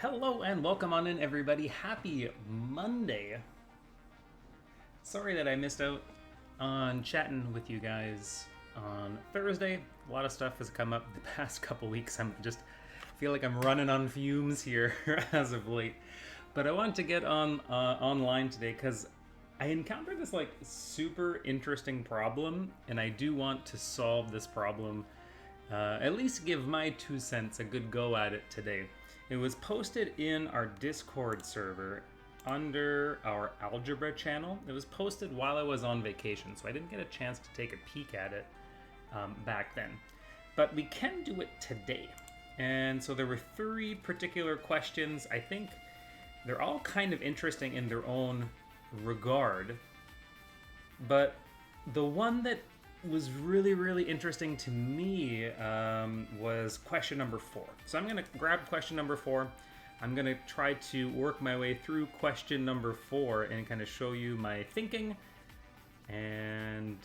Hello and welcome on in, everybody. Happy Monday. Sorry that I missed out on chatting with you guys on Thursday. A lot of stuff has come up the past couple weeks. I'm just feel like I'm running on fumes here as of late. But I wanted to get on online today because I encountered this like super interesting problem, and I do want to solve this problem. At least give my 2 cents a good go at it today. It was posted in our Discord server under our algebra channel. It was posted while I was on vacation, so I didn't get a chance to take a peek at it back then. But we can do it today. And so there were 3 particular questions. I think they're all kind of interesting in their own regard. But the one that was really interesting to me was question number 4. So I'm going to grab question number 4. I'm going to try to work my way through question number 4 and kind of show you my thinking and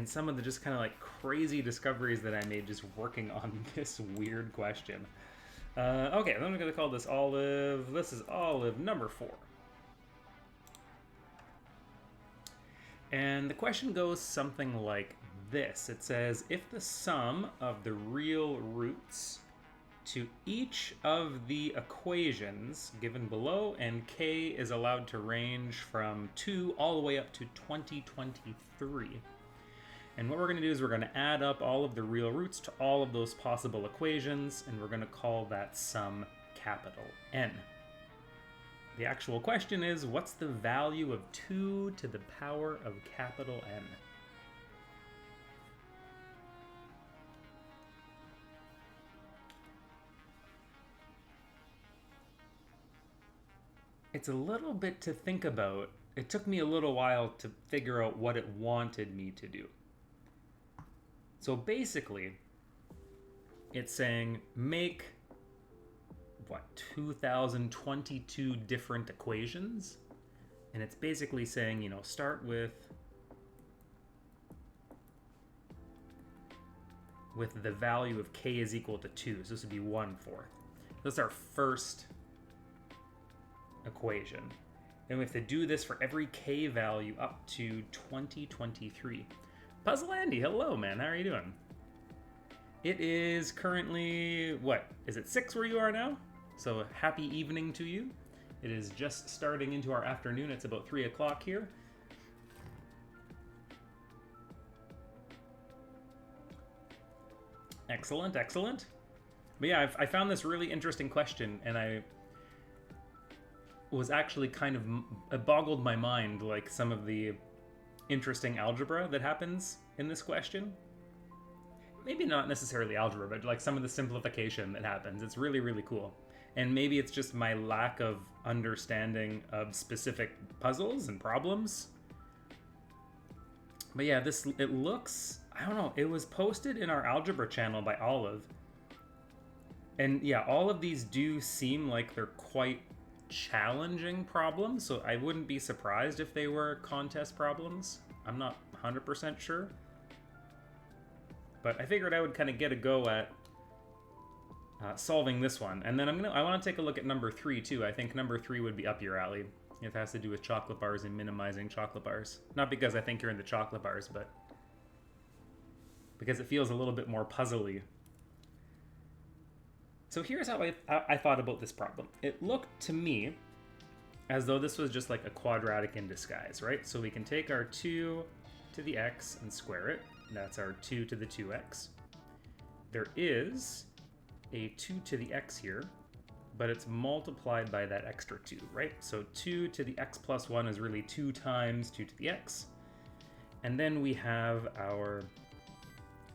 some of the just kind of like crazy discoveries that I made just working on this weird question. Okay, I'm going to call this Olive. This is Olive number 4. And the question goes something like this. It says, if the sum of the real roots to each of the equations given below and k is allowed to range from 2 all the way up to 2023. And what we're going to do is we're going to add up all of the real roots to all of those possible equations, and we're going to call that sum capital N. The actual question is, what's the value of 2 to the power of capital N? It's a little bit to think about. It took me a little while to figure out what it wanted me to do. So basically, it's saying make 2022 different equations, and it's basically saying, start with the value of k is equal to 2, so this would be 1/4. That's our first equation, and we have to do this for every k value up to 2023. Puzzle Andy, hello man, how are you doing? It is currently, what, is it 6 where you are now? So happy evening to you. It is just starting into our afternoon. It's about 3 o'clock here. Excellent, excellent. But yeah, I found this really interesting question, and I was actually it boggled my mind, like some of the interesting algebra that happens in this question. Maybe not necessarily algebra, but like some of the simplification that happens. It's really cool. And maybe it's just my lack of understanding of specific puzzles and problems. But yeah, it looks, I don't know, it was posted in our algebra channel by Olive. And yeah, all of these do seem like they're quite challenging problems, so I wouldn't be surprised if they were contest problems. I'm not 100% sure. But I figured I would kind of get a go at solving this one. And then I want to take a look at number 3 too. I think number 3 would be up your alley. It has to do with chocolate bars and minimizing chocolate bars. Not because I think you're into chocolate bars, but because it feels a little bit more puzzly. So here's how I thought about this problem. It looked to me as though this was just like a quadratic in disguise, right? So we can take our 2 to the x and square it. That's our 2 to the 2x. There is a 2 to the x here, but it's multiplied by that extra 2, right? So 2 to the x plus 1 is really 2 times 2 to the x. And then we have our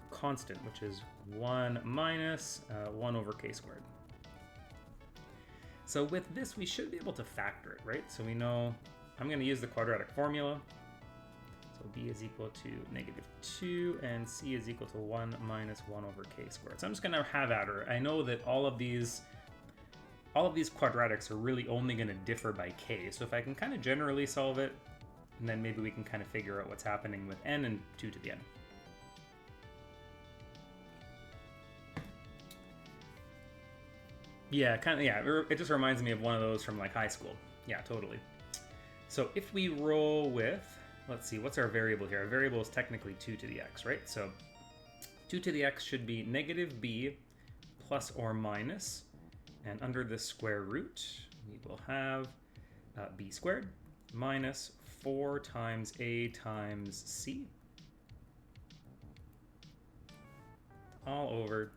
constant, which is 1 minus 1 over k squared. So with this, we should be able to factor it, right? So we know I'm going to use the quadratic formula. So b is equal to -2 and c is equal to 1 minus 1 over k squared. So I'm just going to have at her. I know that all of these quadratics are really only going to differ by k. So if I can kind of generally solve it, and then maybe we can kind of figure out what's happening with n and 2 to the n. Yeah, kind of, yeah. It just reminds me of one of those from like high school. Yeah, totally. So if we roll with, let's see, what's our variable here? Our variable is technically 2 to the x, right? So 2 to the x should be negative b plus or minus, and under the square root, we will have b squared minus 4 times a times c all over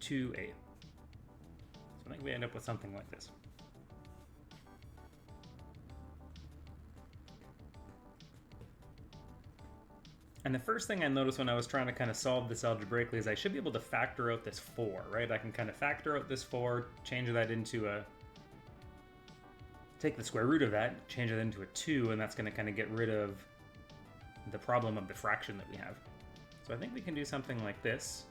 2a. So I think we end up with something like this. And the first thing I noticed when I was trying to kind of solve this algebraically is I should be able to factor out this 4, right? I can kind of factor out this 4, change that into a... take the square root of that, change it into a 2, and that's going to kind of get rid of the problem of the fraction that we have. So I think we can do something like this.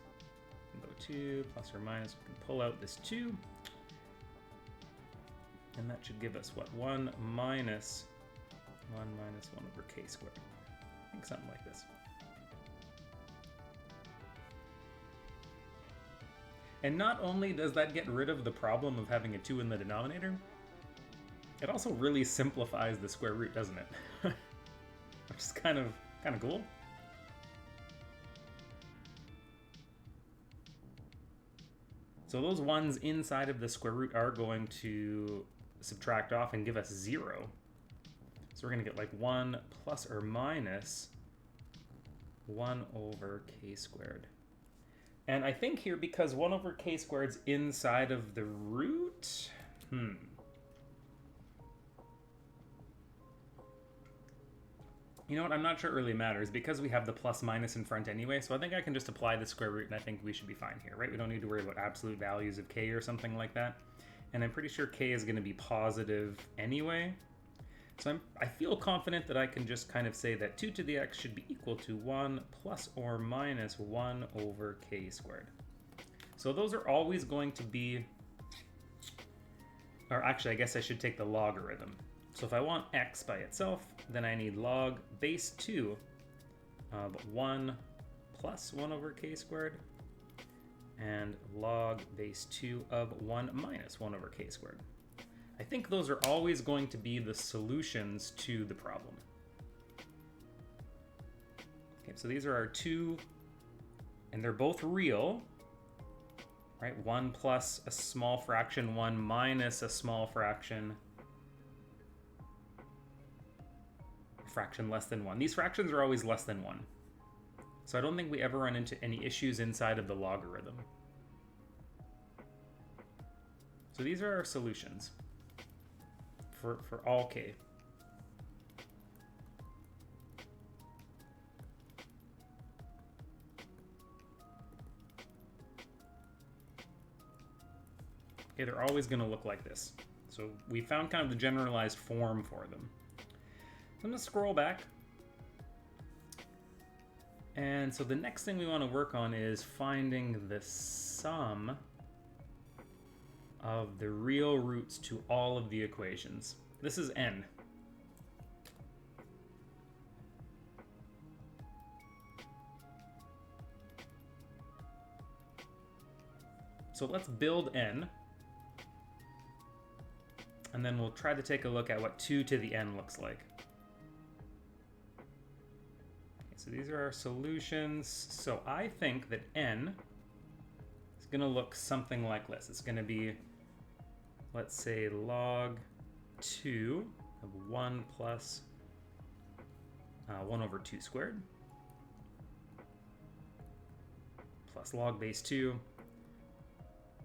Go 2 plus or minus, we can pull out this 2. And that should give us, what, 1 minus 1 over k squared. I think something like this. And not only does that get rid of the problem of having a 2 in the denominator, it also really simplifies the square root, doesn't it? Which is kind of cool. So those ones inside of the square root are going to subtract off and give us 0. So we're going to get like 1 plus or minus 1 over k squared. And I think here, because 1 over k squared's inside of the root, you know what, I'm not sure it really matters because we have the plus minus in front anyway, so I think I can just apply the square root and I think we should be fine here, right? We don't need to worry about absolute values of k or something like that. And I'm pretty sure k is going to be positive anyway. So I feel confident that I can just kind of say that 2 to the x should be equal to 1 plus or minus 1 over k squared. So those are always going to be, or actually I guess I should take the logarithm. So if I want x by itself, then I need log base 2 of 1 plus 1 over k squared and log base 2 of 1 minus 1 over k squared. I think those are always going to be the solutions to the problem. Okay, so these are our two, and they're both real, right? 1 plus a small fraction, 1 minus a small fraction, fraction less than 1. These fractions are always less than 1. So I don't think we ever run into any issues inside of the logarithm. So these are our solutions for all k. Okay, they're always going to look like this. So we found kind of the generalized form for them. So I'm going to scroll back. And so the next thing we want to work on is finding the sum of the real roots to all of the equations. This is n. So let's build n, and then we'll try to take a look at what 2 to the n looks like. Okay, so these are our solutions. So I think that n is going to look something like this. It's going to be, let's say, log 2 of 1 plus 1 over 2 squared plus log base 2.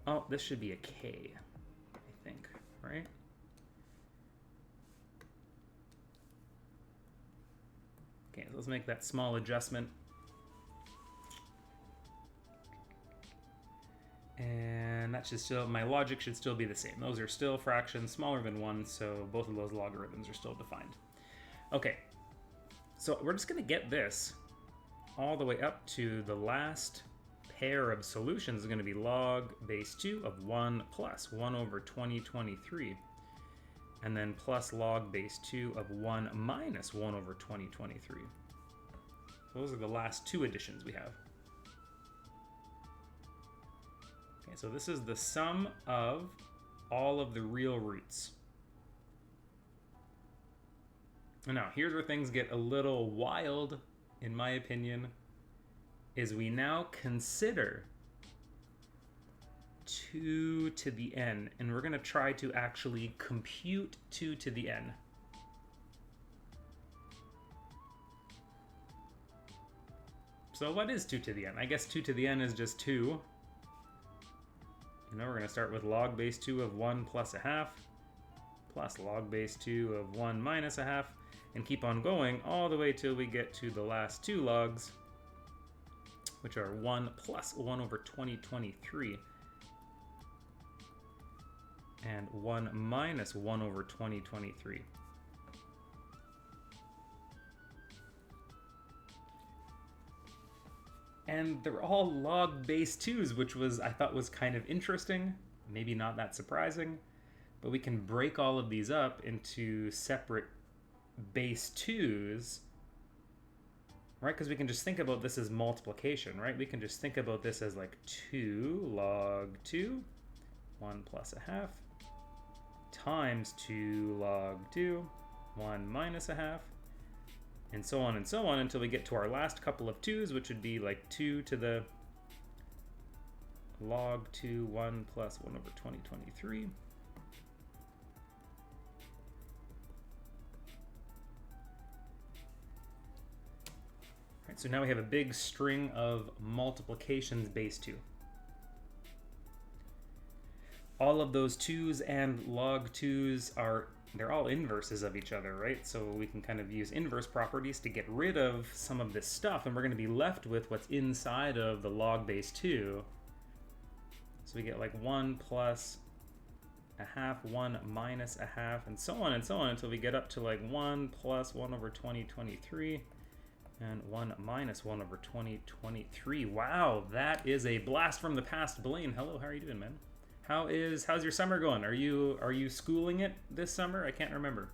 Oh, this should be a k, I think, right? Okay, so let's make that small adjustment. And that should still, my logic should still be the same. Those are still fractions smaller than 1, so both of those logarithms are still defined. Okay, so we're just going to get this all the way up to the last pair of solutions is going to be log base 2 of 1 plus 1 over 2023, and then plus log base 2 of 1 minus 1 over 2023. So those are the last two additions we have. Okay, so this is the sum of all of the real roots. Now, here's where things get a little wild, in my opinion, is we now consider 2 to the n, and we're going to try to actually compute 2 to the n. So what is 2 to the n? I guess 2 to the n is just 2. And now we're going to start with log base 2 of 1 plus a half, plus log base 2 of 1 minus a half, and keep on going all the way till we get to the last 2 logs, which are 1 plus 1 over 2023, and 1 minus 1 over 2023. And they're all log base 2s, which I thought was kind of interesting, maybe not that surprising, but we can break all of these up into separate base 2s, right? Because we can just think about this as multiplication, right? We can just think about this as like 2 log 2, 1 plus a half, times 2 log 2, 1 minus a half, and so on until we get to our last couple of 2s, which would be like 2 to the log 2, 1 plus 1 over 2023. Right, so now we have a big string of multiplications base 2. All of those 2s and log 2s they're all inverses of each other, right? So we can kind of use inverse properties to get rid of some of this stuff, and we're going to be left with what's inside of the log base 2. So we get like 1 plus a half, 1 minus a half, and so on until we get up to like 1 plus 1 over 2023 and 1 minus 1 over 2023. Wow, that is a blast from the past. Blaine, hello, how are you doing, man? How's your summer going? Are you schooling it this summer? I can't remember.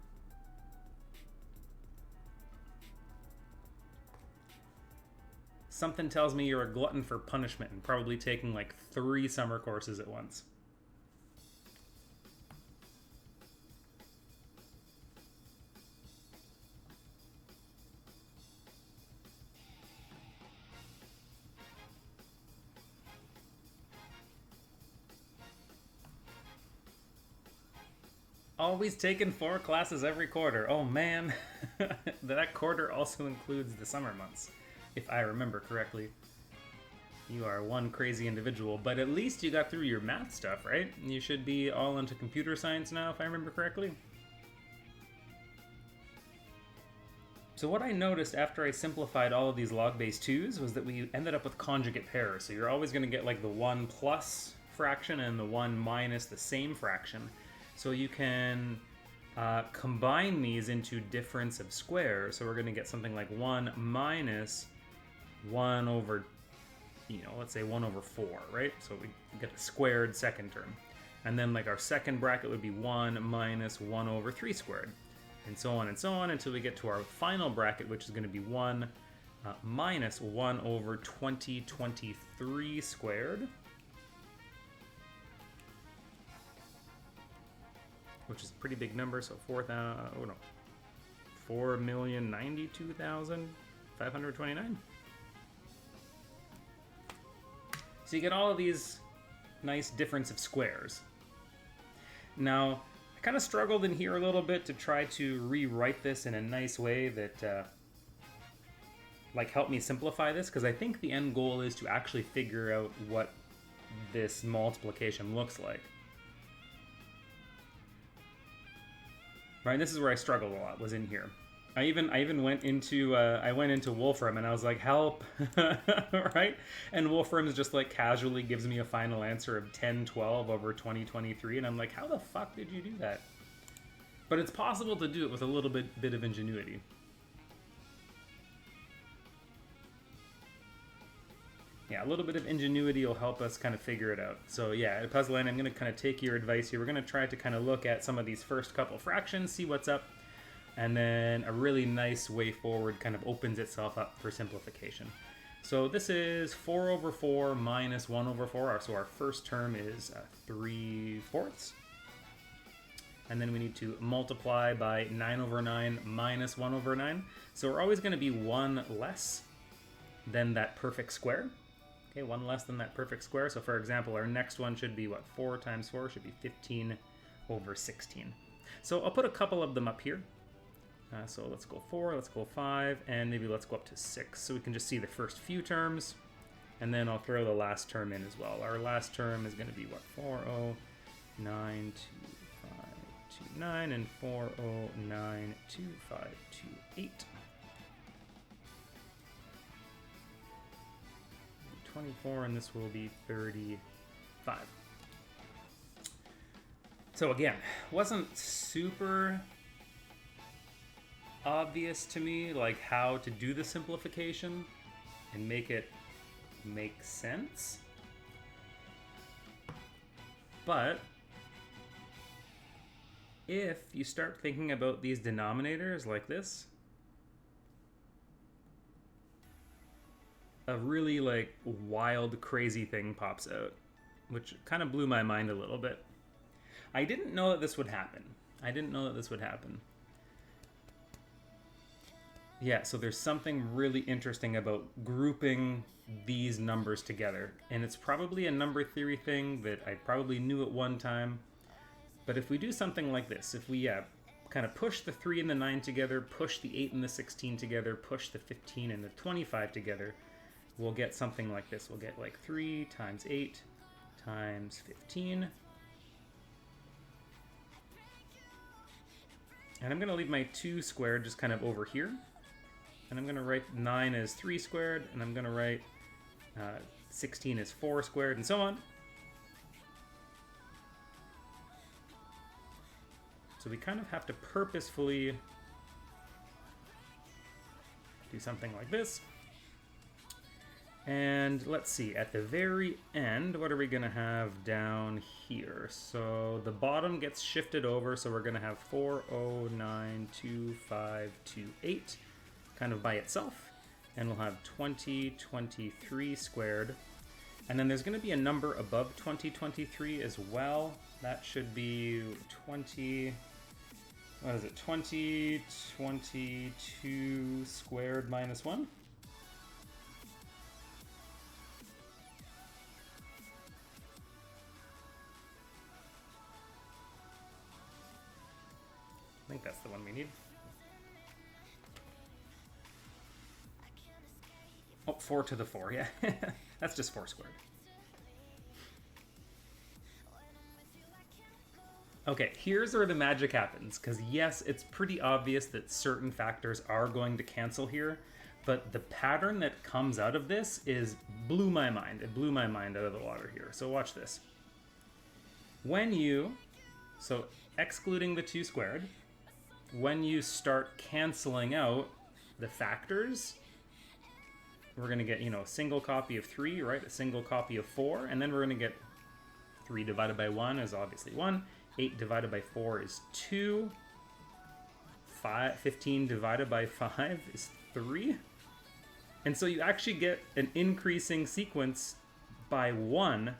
Something tells me you're a glutton for punishment and probably taking like 3 summer courses at once. Always taking 4 classes every quarter. Oh man, that quarter also includes the summer months, if I remember correctly. You are one crazy individual, but at least you got through your math stuff, right? You should be all into computer science now, if I remember correctly. So what I noticed after I simplified all of these log base 2s was that we ended up with conjugate pairs. So you're always going to get like the 1 plus fraction and the 1 minus the same fraction. So you can combine these into difference of squares. So we're going to get something like 1 minus 1 over, let's say 1 over 4, right? So we get a squared second term. And then like our second bracket would be 1 minus 1 over 3 squared. And so on until we get to our final bracket, which is going to be 1 minus 1 over 2023 squared. Which is a pretty big number, so 4,092,529. So you get all of these nice difference of squares. Now, I kind of struggled in here a little bit to try to rewrite this in a nice way that help me simplify this, because I think the end goal is to actually figure out what this multiplication looks like. Right, and this is where I struggled a lot, was in here. I even went into Wolfram and I was like, help, right? And Wolfram is just like casually gives me a final answer of 1012 over 2023, and I'm like, how the fuck did you do that? But it's possible to do it with a little bit of ingenuity. Yeah, a little bit of ingenuity will help us kind of figure it out. So yeah, Puzzleland, I'm going to kind of take your advice here. We're going to try to kind of look at some of these first couple fractions, see what's up, and then a really nice way forward kind of opens itself up for simplification. So this is 4 over 4 minus 1 over 4. So our first term is 3/4. And then we need to multiply by 9 over 9 minus 1 over 9. So we're always going to be 1 less than that perfect square. Okay, 1 less than that perfect square. So for example, our next one should be what? 4 times 4 should be 15 over 16. So I'll put a couple of them up here. So let's go 4, let's go 5, and maybe let's go up to 6. So we can just see the first few terms, and then I'll throw the last term in as well. Our last term is going to be what? 4092529 and 4092528. 24, and this will be 35. So again, wasn't super obvious to me like how to do the simplification and make it make sense. But if you start thinking about these denominators like this, a really like wild, crazy thing pops out, which kind of blew my mind a little bit. I didn't know that this would happen. Yeah, so there's something really interesting about grouping these numbers together. And it's probably a number theory thing that I probably knew at one time. But if we do something like this, if we kind of push the 3 and the 9 together, push the 8 and the 16 together, push the 15 and the 25 together, we'll get something like this. We'll get like 3 times 8 times 15. And I'm going to leave my 2 squared just kind of over here. And I'm going to write 9 as 3 squared, and I'm going to write 16 as 4 squared, and so on. So we kind of have to purposefully do something like this. And let's see, at the very end, what are we going to have down here? So the bottom gets shifted over, so we're going to have 4092528 kind of by itself. And we'll have 2023 squared. And then there's going to be a number above 2023 as well. That should be 2022 squared minus 1. I think that's the one we need. Oh, 4 to the 4, yeah. That's just 4 squared. Okay, here's where the magic happens, because yes, it's pretty obvious that certain factors are going to cancel here, but the pattern that comes out of this blew my mind. It blew my mind out of the water here. So watch this. So excluding the 2 squared, when you start canceling out the factors, we're going to get, a single copy of 3, right? A single copy of 4, and then we're going to get 3 divided by 1 is obviously 1. 8 divided by 4 is 2. 15 divided by 5 is 3. And so you actually get an increasing sequence by 1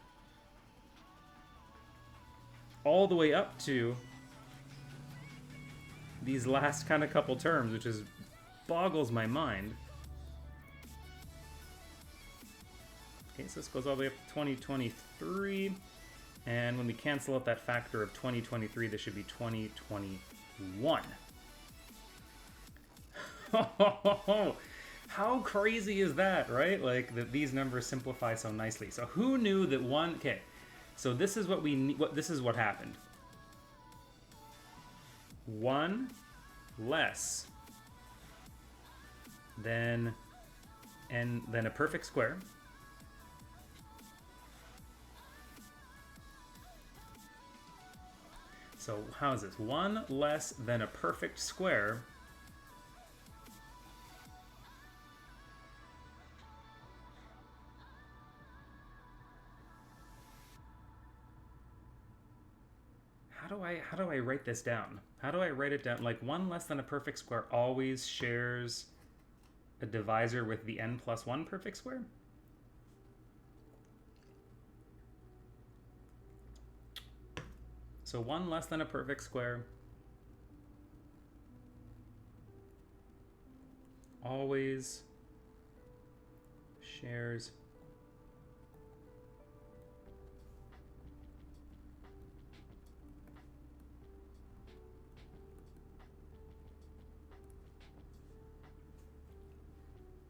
all the way up to these last kind of couple terms, which boggles my mind. Okay, so this goes all the way up to 2023. And when we cancel out that factor of 2023, this should be 2021. How crazy is that, right? Like, that these numbers simplify so nicely. So who knew that one... Okay, so this is what we need. This is what happened. 1 less than a perfect square. So how is this? 1 less than a perfect square How do I write this down? How do I write it down? Like, 1 less than a perfect square always shares a divisor with the n+1 perfect square? So 1 less than a perfect square always shares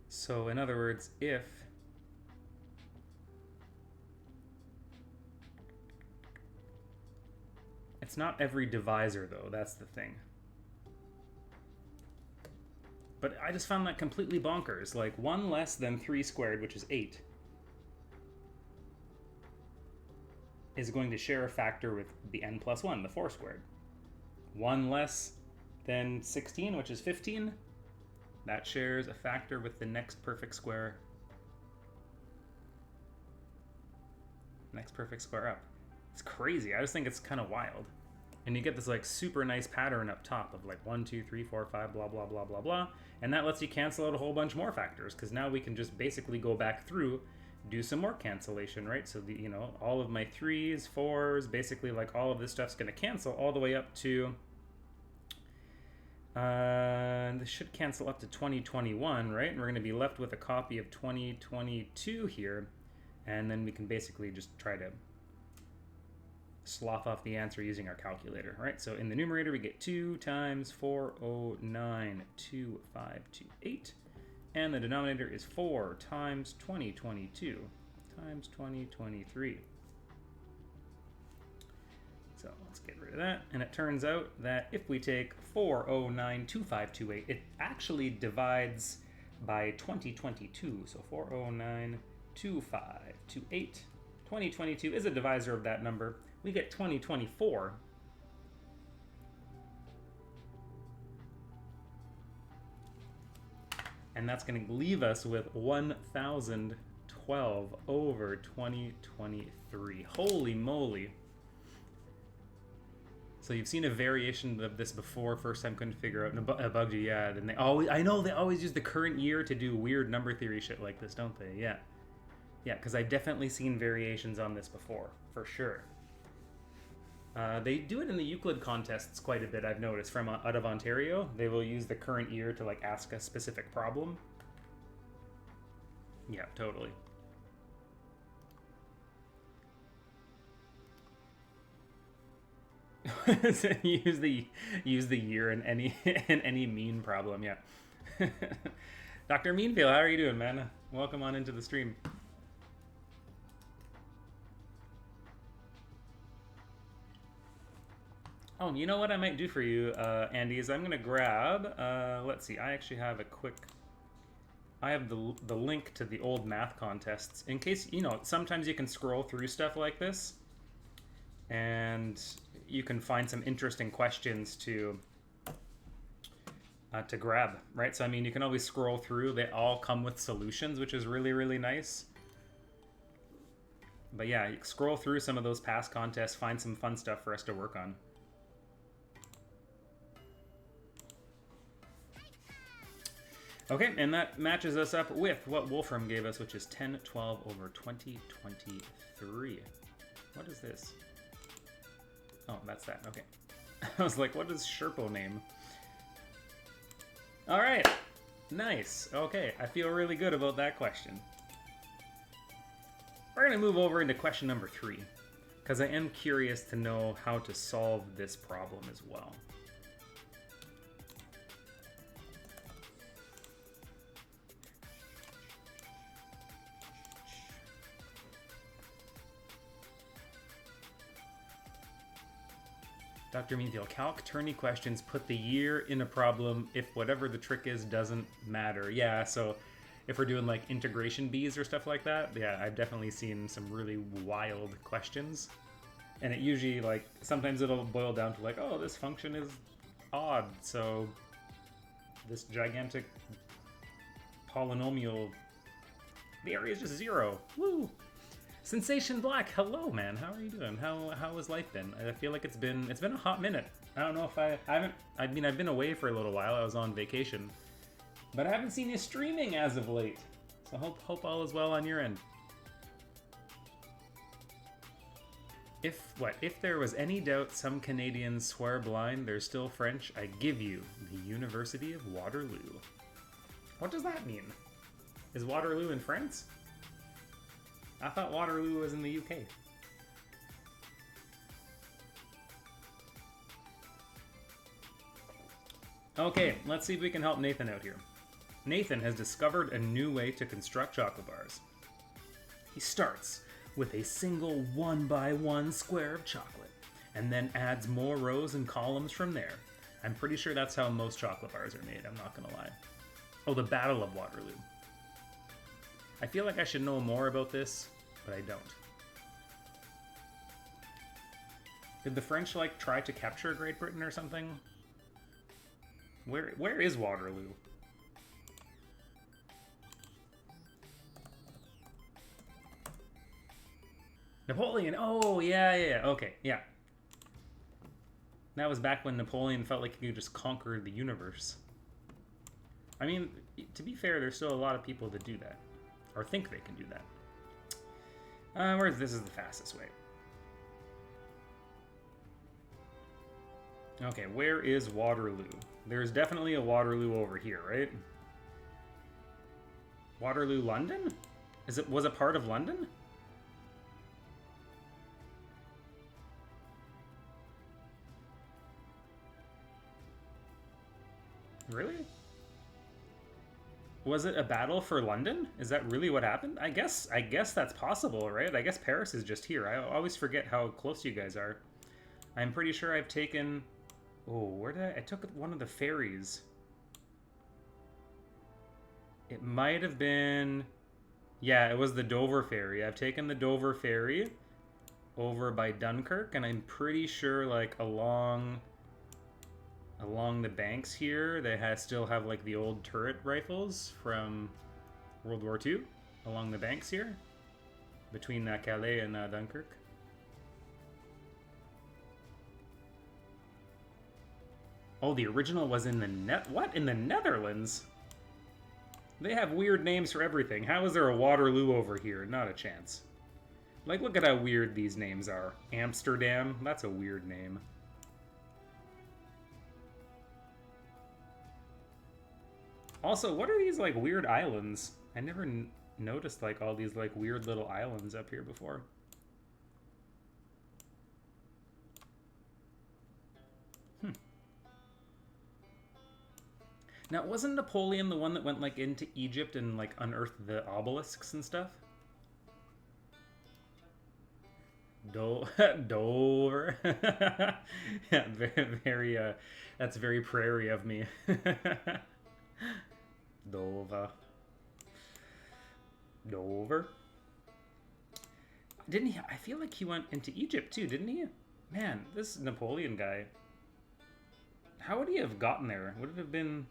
so in other words, if it's not every divisor though, that's the thing. But I just found that completely bonkers. Like 1 less than 3 squared, which is 8, is going to share a factor with the n+1, the 4 squared. 1 less than 16, which is 15, that shares a factor with the next perfect square. Next perfect square up. It's crazy. I just think it's kind of wild. And you get this like super nice pattern up top of like 1, 2, 3, 4, 5, blah, blah, blah, blah, blah. And that lets you cancel out a whole bunch more factors, because now we can just basically go back through, do some more cancellation, right? So the, you know, all of my 3s, 4s, basically like all of this stuff's going to cancel all the way up to, this should cancel up to 2021, right? And we're going to be left with a copy of 2022 here. And then we can basically just try to slough off the answer using our calculator, right? So in the numerator, we get 2 times 4092528, and the denominator is 4 times 2022 times 2023. So let's get rid of that. And it turns out that if we take 4092528, it actually divides by 2022. So 4092528. 2022 is a divisor of that number. We get 2024. And that's going to leave us with 1012 over 2023. Holy moly. So you've seen a variation of this before. First time couldn't figure out a bug. Yeah, and they always, I know they always use the current year to do weird number theory shit like this, don't they? Yeah. Yeah, because I've definitely seen variations on this before, for sure. They do it in the Euclid contests quite a bit, I've noticed, from out of Ontario. They will use the current year to like ask a specific problem. Yeah, totally. use the year in any mean problem, yeah. Dr. Meanfield, how are you doing, man? Welcome on into the stream. Oh, you know what I might do for you, Andy, is I'm going to grab, let's see, I actually have I have the link to the old math contests, in case, you know, sometimes you can scroll through stuff like this, and you can find some interesting questions to grab, right? So, I mean, you can always scroll through. They all come with solutions, which is really, really nice. But yeah, you scroll through some of those past contests, find some fun stuff for us to work on. Okay, and that matches us up with what Wolfram gave us, which is 1012 over 2023. What is this? Oh, that's that. Okay. I was like, what is Sherpo name? All right. Nice. Okay, I feel really good about that question. We're going to move over into question number 3, because I am curious to know how to solve this problem as well. Dr. Meanfield, calc tourney questions put the year in a problem if whatever the trick is doesn't matter. Yeah, so if we're doing like integration bees or stuff like that, yeah, I've definitely seen some really wild questions. And it usually, like, sometimes it'll boil down to like, oh, this function is odd, so this gigantic polynomial, the area is just 0. Woo! Sensation Black, hello man, how are you doing? How has life been? I feel like it's been a hot minute. I don't know if I've been away for a little while. I was on vacation, But I haven't seen you streaming as of late. So hope all is well on your end. If there was any doubt some Canadians swear blind they're still French, I give you the University of Waterloo. What does that mean? Is Waterloo in France? I thought Waterloo was in the UK. Okay, let's see if we can help Nathan out here. Nathan has discovered a new way to construct chocolate bars. He starts with a single 1x1 square of chocolate, and then adds more rows and columns from there. I'm pretty sure that's how most chocolate bars are made, I'm not gonna lie. Oh, the Battle of Waterloo. I feel like I should know more about this, but I don't. Did the French, like, try to capture Great Britain or something? Where is Waterloo? Napoleon! Oh, yeah, okay, yeah. That was back when Napoleon felt like he could just conquer the universe. I mean, to be fair, there's still a lot of people that do that. Or think they can do that. This is the fastest way. Okay, where is Waterloo? There's definitely a Waterloo over here, right? Waterloo, London? Was it part of London? Really? Was it a battle for London? Is that really what happened? I guess that's possible, right? I guess Paris is just here. I always forget how close you guys are. I'm pretty sure I've taken... Oh, where did I took one of the ferries. It might have been... Yeah, it was the Dover ferry. I've taken the Dover ferry over by Dunkirk, and I'm pretty sure, like, along the banks here, they still have, like, the old turret rifles from World War II along the banks here, between Calais and Dunkirk. Oh, the original was in the what? In the Netherlands? They have weird names for everything. How is there a Waterloo over here? Not a chance. Like, look at how weird these names are. Amsterdam? That's a weird name. Also, what are these, like, weird islands? I never noticed, like, all these, like, weird little islands up here before. Now, wasn't Napoleon the one that went, like, into Egypt and, like, unearthed the obelisks and stuff? Dover. Yeah, very, that's very prairie of me. Dover. Didn't he? I feel like he went into Egypt too, didn't he? Man, this Napoleon guy. How would he have gotten there? Would it have been...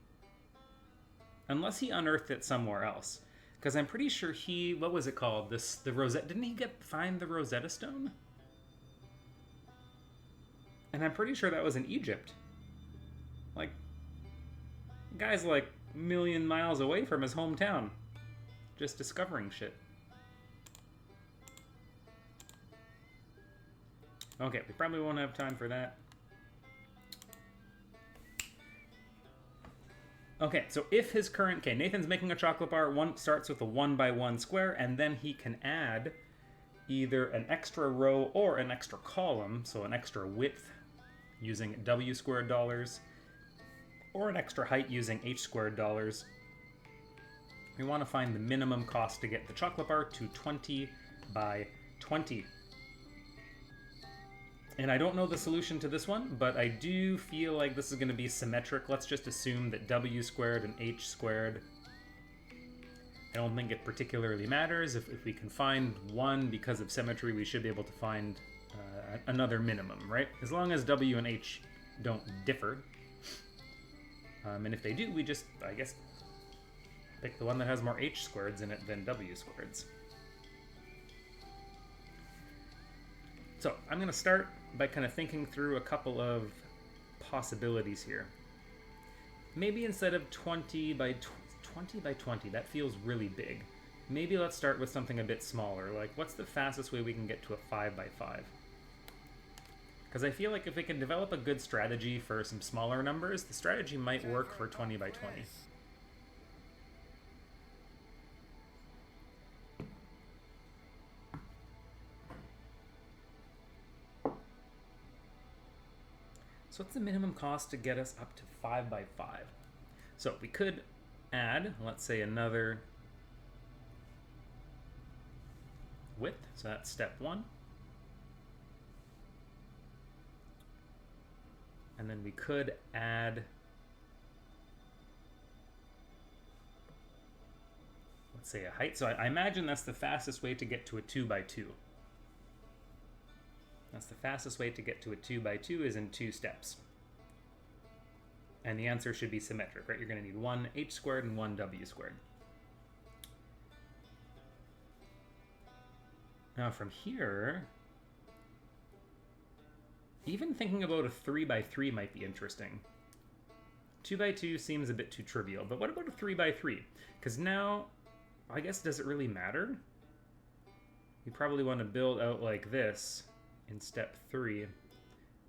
Unless he unearthed it somewhere else. Because I'm pretty sure he... What was it called? The Rosetta... Didn't he find the Rosetta Stone? And I'm pretty sure that was in Egypt. Like... The guy's like a million miles away from his hometown. Just discovering shit. Okay, we probably won't have time for that. Okay, so if his current... Okay, Nathan's making a chocolate bar. One starts with a 1x1 square, and then he can add either an extra row or an extra column, so an extra width using W squared dollars, or an extra height using H squared dollars. We want to find the minimum cost to get the chocolate bar to 20 by 20. And I don't know the solution to this one, but I do feel like this is going to be symmetric. Let's just assume that W squared and H squared. I don't think it particularly matters. If we can find one because of symmetry, we should be able to find another minimum, right? As long as W and H don't differ. And if they do, we just, I guess, pick the one that has more H squareds in it than W squareds. So I'm going to start by kind of thinking through a couple of possibilities here. Maybe instead of 20 by 20 by 20, that feels really big. Maybe let's start with something a bit smaller. Like, what's the fastest way we can get to a 5 by 5? Because I feel like if we can develop a good strategy for some smaller numbers, the strategy might work for 20 by 20. So what's the minimum cost to get us up to 5 by 5? So we could add, let's say, another width. So that's step 1. And then we could add, let's say, a height. So I imagine that's the fastest way to get to a 2 by 2. That's the fastest way to get to a 2 by 2 is in 2 steps. And the answer should be symmetric, right? You're going to need one h squared and one w squared. Now from here, even thinking about a 3 by 3 might be interesting. 2 by 2 seems a bit too trivial, but what about a 3 by 3? Because now, I guess, does it really matter? You probably want to build out like this in step 3,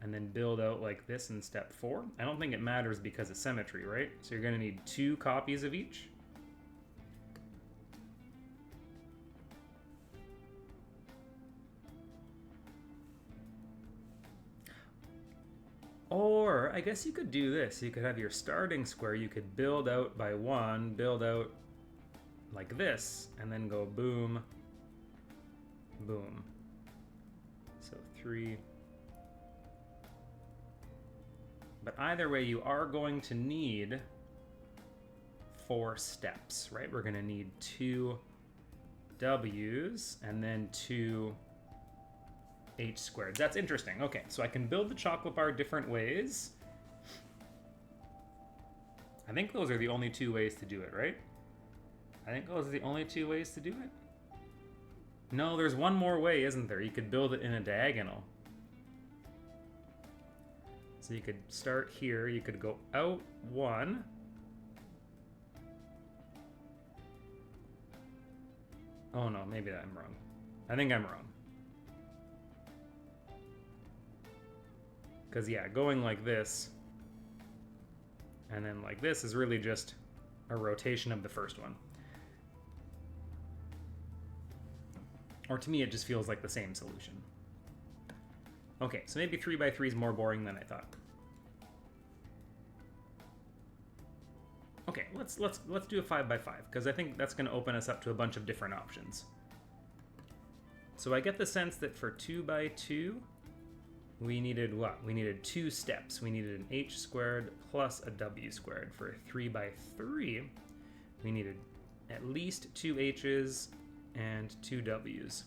and then build out like this in step 4. I don't think it matters because of symmetry, right? So you're going to need 2 copies of each. Or I guess you could do this. You could have your starting square. You could build out by 1, build out like this, and then go boom, boom. So 3. But either way, you are going to need 4 steps, right? We're going to need 2 W's and then 2 h squared. That's interesting. Okay, so I can build the chocolate bar different ways. I think those are the only 2 ways to do it, right? I think those are the only 2 ways to do it. No, there's one more way, isn't there? You could build it in a diagonal. So you could start here, you could go out 1. Oh no, maybe I'm wrong. I think I'm wrong. Because yeah, going like this and then like this is really just a rotation of the first one. Or to me, it just feels like the same solution. Okay, so maybe 3 by 3 is more boring than I thought. Okay, let's do a 5 by 5 because I think that's going to open us up to a bunch of different options. So I get the sense that for 2 by 2, we needed what? We needed 2 steps. We needed an h squared plus a w squared. For a 3 by 3, we needed at least 2 h's and 2 w's.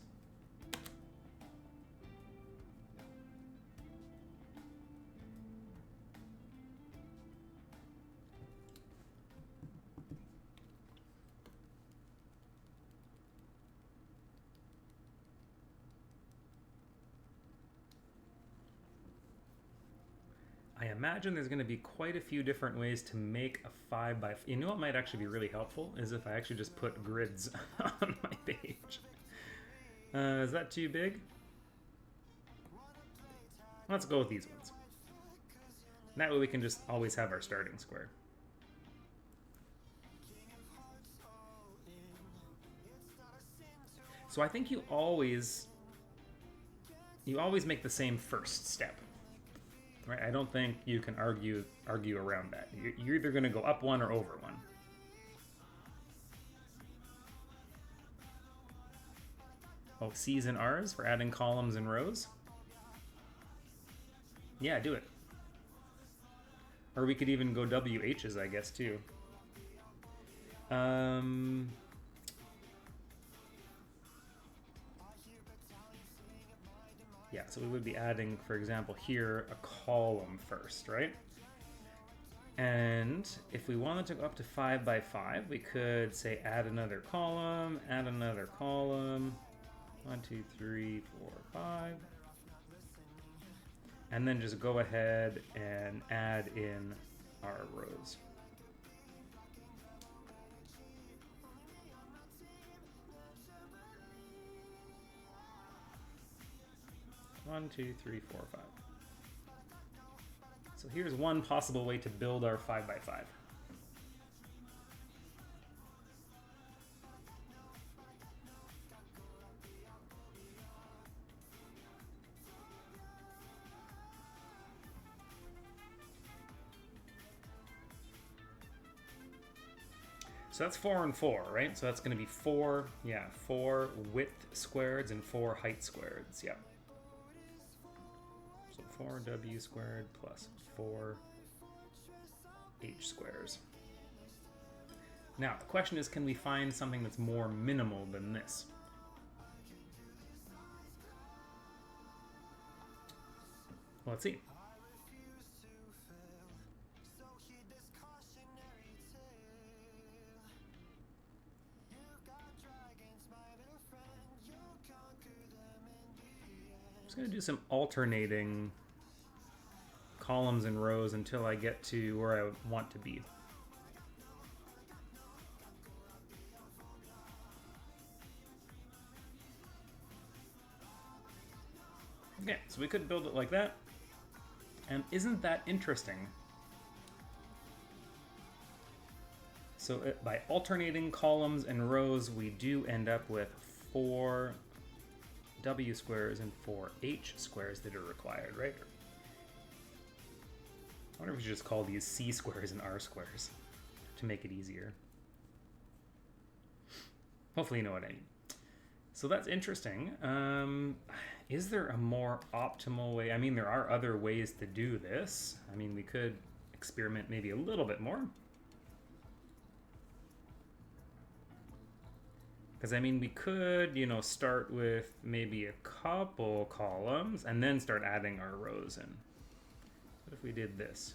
I imagine there's going to be quite a few different ways to make a 5 by 5. You know what might actually be really helpful is if I actually just put grids on my page. Is that too big? Let's go with these ones. That way we can just always have our starting square. So I think you always make the same first step. Right? I don't think you can argue around that. You're either going to go up 1 or over 1. Oh, C's and R's for adding columns and rows? Yeah, do it. Or we could even go WH's, I guess, too. Yeah, so we would be adding, for example, here, a column first, right? And if we wanted to go up to 5 by 5, we could say add another column, 1, 2, 3, 4, 5. And then just go ahead and add in our rows. 1, 2, 3, 4, 5. So here's one possible way to build our 5x5. So that's 4 and 4, right? So that's going to be 4, yeah, 4 width squareds and 4 height squareds, yeah. So 4w squared plus 4 h squares. Now, the question is, can we find something that's more minimal than this? Well, let's see. I'm just going to do some alternating columns and rows until I get to where I want to be. Okay, so we could build it like that. And isn't that interesting? So by alternating columns and rows, we do end up with 4 w squares and 4 h squares that are required, right? I wonder if we should just call these c squares and r squares to make it easier. Hopefully you know what I mean. So that's interesting. Is there a more optimal way? I mean, there are other ways to do this. I mean, we could experiment maybe a little bit more. Because, I mean, we could, you know, start with maybe a couple columns and then start adding our rows in. What if we did this?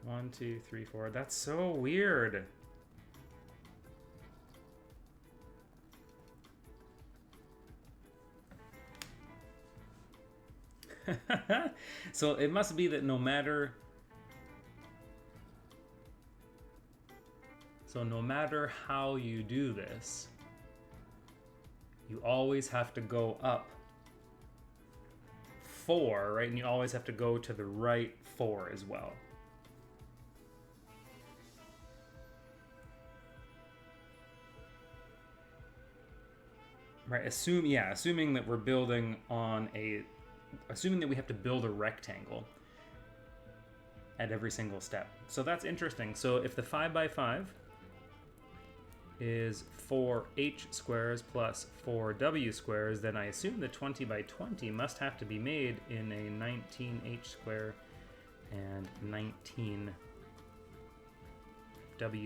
One, two, three, four. That's so weird. So it must be that no matter how you do this, you always have to go up 4, right? And you always have to go to the right 4 as well. Right, assuming that we're building on assuming that we have to build a rectangle at every single step. So that's interesting. So if the 5x5 is 4h squares plus 4w squares, then I assume the 20x20 must have to be made in a 19h square and 19w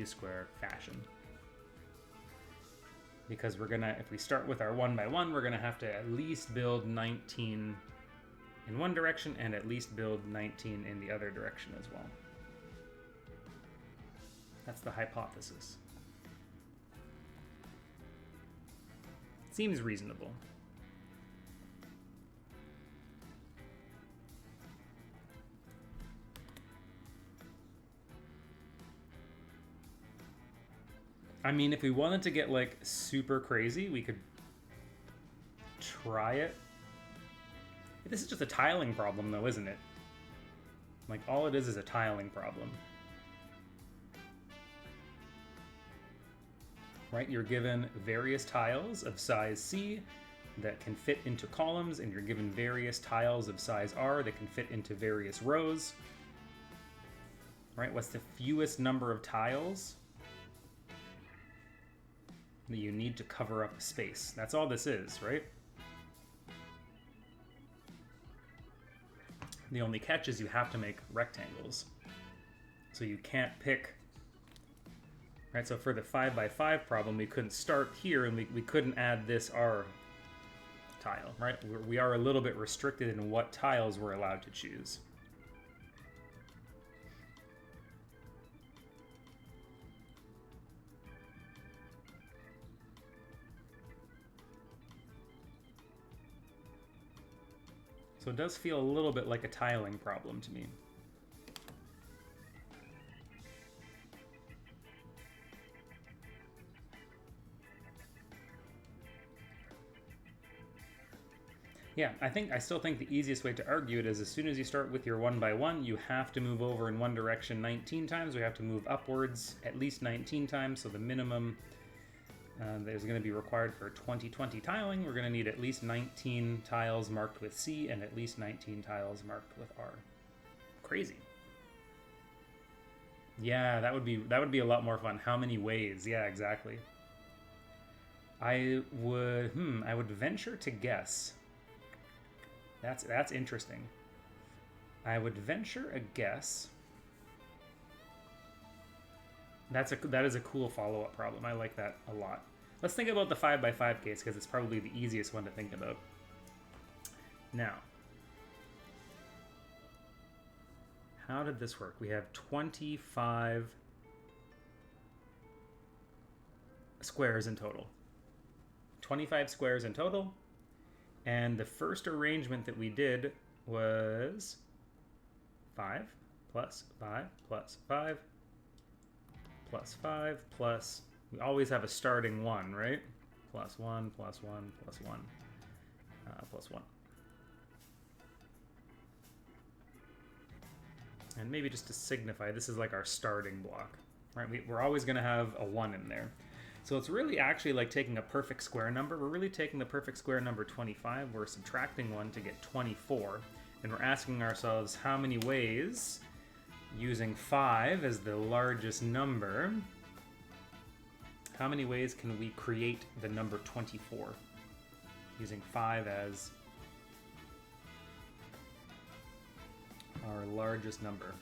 square fashion. Because we're gonna, if we start with our 1x1, we're gonna have to at least build 19 in one direction and at least build 19 in the other direction as well. That's the hypothesis. Seems reasonable. I mean, if we wanted to get like super crazy, we could try it. This is just a tiling problem though, isn't it? Like all it is a tiling problem. Right, you're given various tiles of size C that can fit into columns, and you're given various tiles of size R that can fit into various rows. Right, what's the fewest number of tiles that you need to cover up a space? That's all this is, right? The only catch is you have to make rectangles. So you can't pick, right? So for the 5x5 problem, we couldn't start here and we couldn't add this R tile, right? We are a little bit restricted in what tiles we're allowed to choose. So it does feel a little bit like a tiling problem to me. Yeah, I still think the easiest way to argue it is as soon as you start with your 1 by 1, you have to move over in one direction 19 times. We have to move upwards at least 19 times, so the minimum that is going to be required for 2020 tiling, we're going to need at least 19 tiles marked with C and at least 19 tiles marked with R. Crazy. Yeah, that would be a lot more fun. How many ways? Yeah, exactly. I would venture to guess. That's interesting. I would venture a guess. That is a cool follow-up problem. I like that a lot. Let's think about the 5 by 5 case because it's probably the easiest one to think about. Now, how did this work? We have 25 squares in total. 25 squares in total. And the first arrangement that we did was 5 plus 5 plus 5 plus 5 plus, we always have a starting 1, right? Plus 1, plus 1, plus 1, plus 1. And maybe just to signify, this is like our starting block, right? We're always going to have a 1 in there. So it's really actually like taking a perfect square number. We're really taking the perfect square number 25. We're subtracting 1 to get 24. And we're asking ourselves how many ways, using 5 as the largest number, how many ways can we create the number 24? Using 5 as our largest number.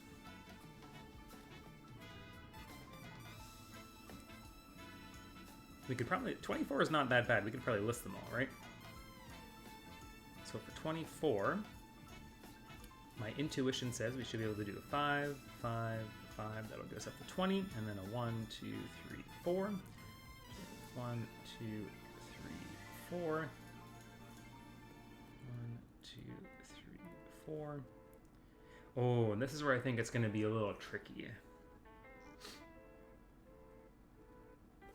We could probably, 24 is not that bad. We could probably list them all, right? So for 24, my intuition says we should be able to do a 5, 5, 5. That'll get us up to 20. And then a 1, 2, 3, 4. 1, 2, 3, 4. 1, 2, 3, 4. Oh, and this is where I think it's going to be a little tricky.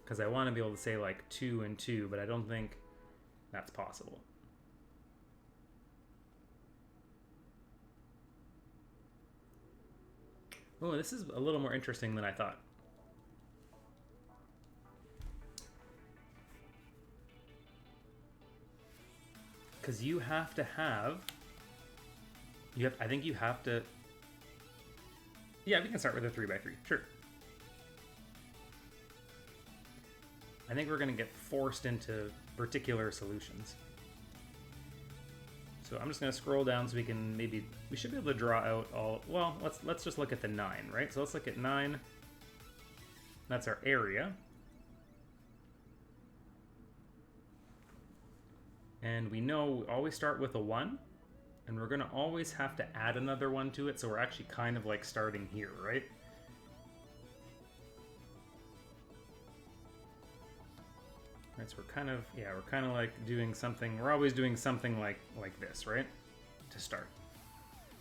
Because I want to be able to say like 2 and 2, but I don't think that's possible. Oh, this is a little more interesting than I thought. Because you have to have, I think you have to, yeah, we can start with a 3 by 3, sure. I think we're going to get forced into particular solutions. So I'm just going to scroll down so we can we should be able to draw out all, well, let's just look at the 9, right? So let's look at 9. That's our area. And we know we always start with a 1, and we're going to always have to add another 1 to it, so we're actually kind of like starting here, right? Right, so we're kind of like doing something, we're always doing something like this, right? To start.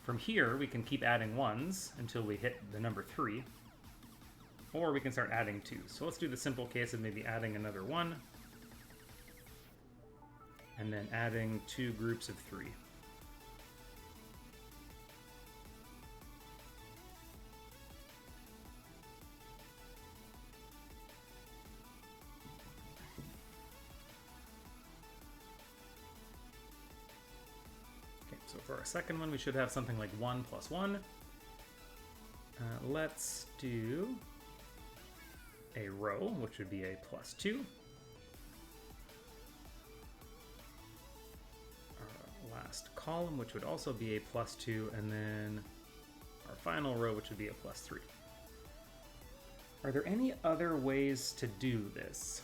From here, we can keep adding 1s until we hit the number 3, or we can start adding 2s. So let's do the simple case of maybe adding another 1, and then adding 2 groups of 3. So for our second one, we should have something like 1 plus 1. Let's do a row, which would be a plus 2. Our last column, which would also be a plus 2, and then our final row, which would be a plus 3. Are there any other ways to do this?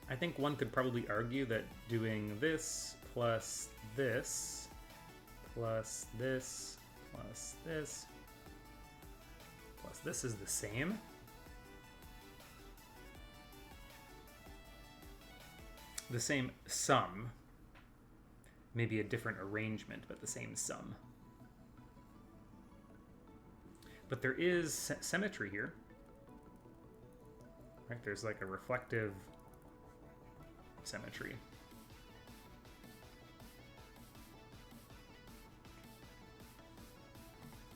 I think one could probably argue that doing this plus plus this plus this plus this is the same. The same sum. Maybe a different arrangement, but the same sum. But there is symmetry here. Right? There's like a reflective symmetry.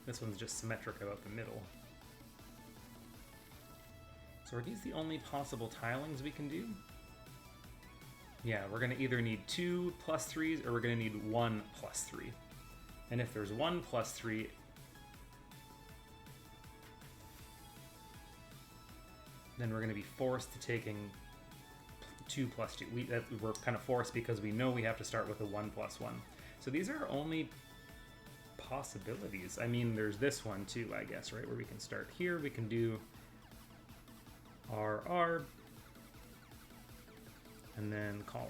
This one's just symmetric about the middle. So are these the only possible tilings we can do? Yeah, we're going to either need 2 +3s or we're going to need 1 +3. And if there's 1 +3, then we're going to be forced to taking 2 + 2. We're kind of forced because we know we have to start with a 1 + 1. So these are only possibilities. I mean, there's this one too, I guess, right? Where we can start here. We can do RR. And then column.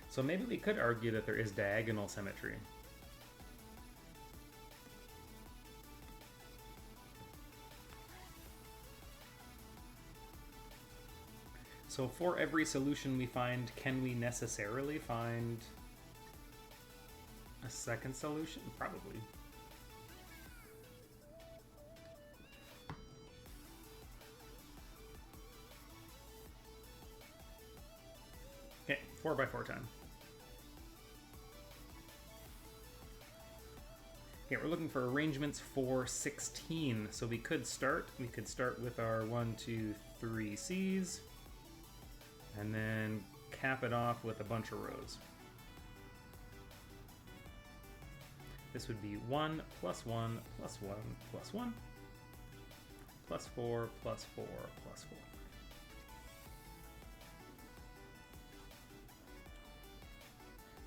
So maybe we could argue that there is diagonal symmetry. So for every solution we find, can we necessarily find a second solution? Probably. Okay, 4x4 time. Okay, we're looking for arrangements for 16. So we could start with our 1, 2, 3 C's, and then cap it off with a bunch of rows. This would be 1 + 1 + 1 + 1 + 4 + 4 + 4.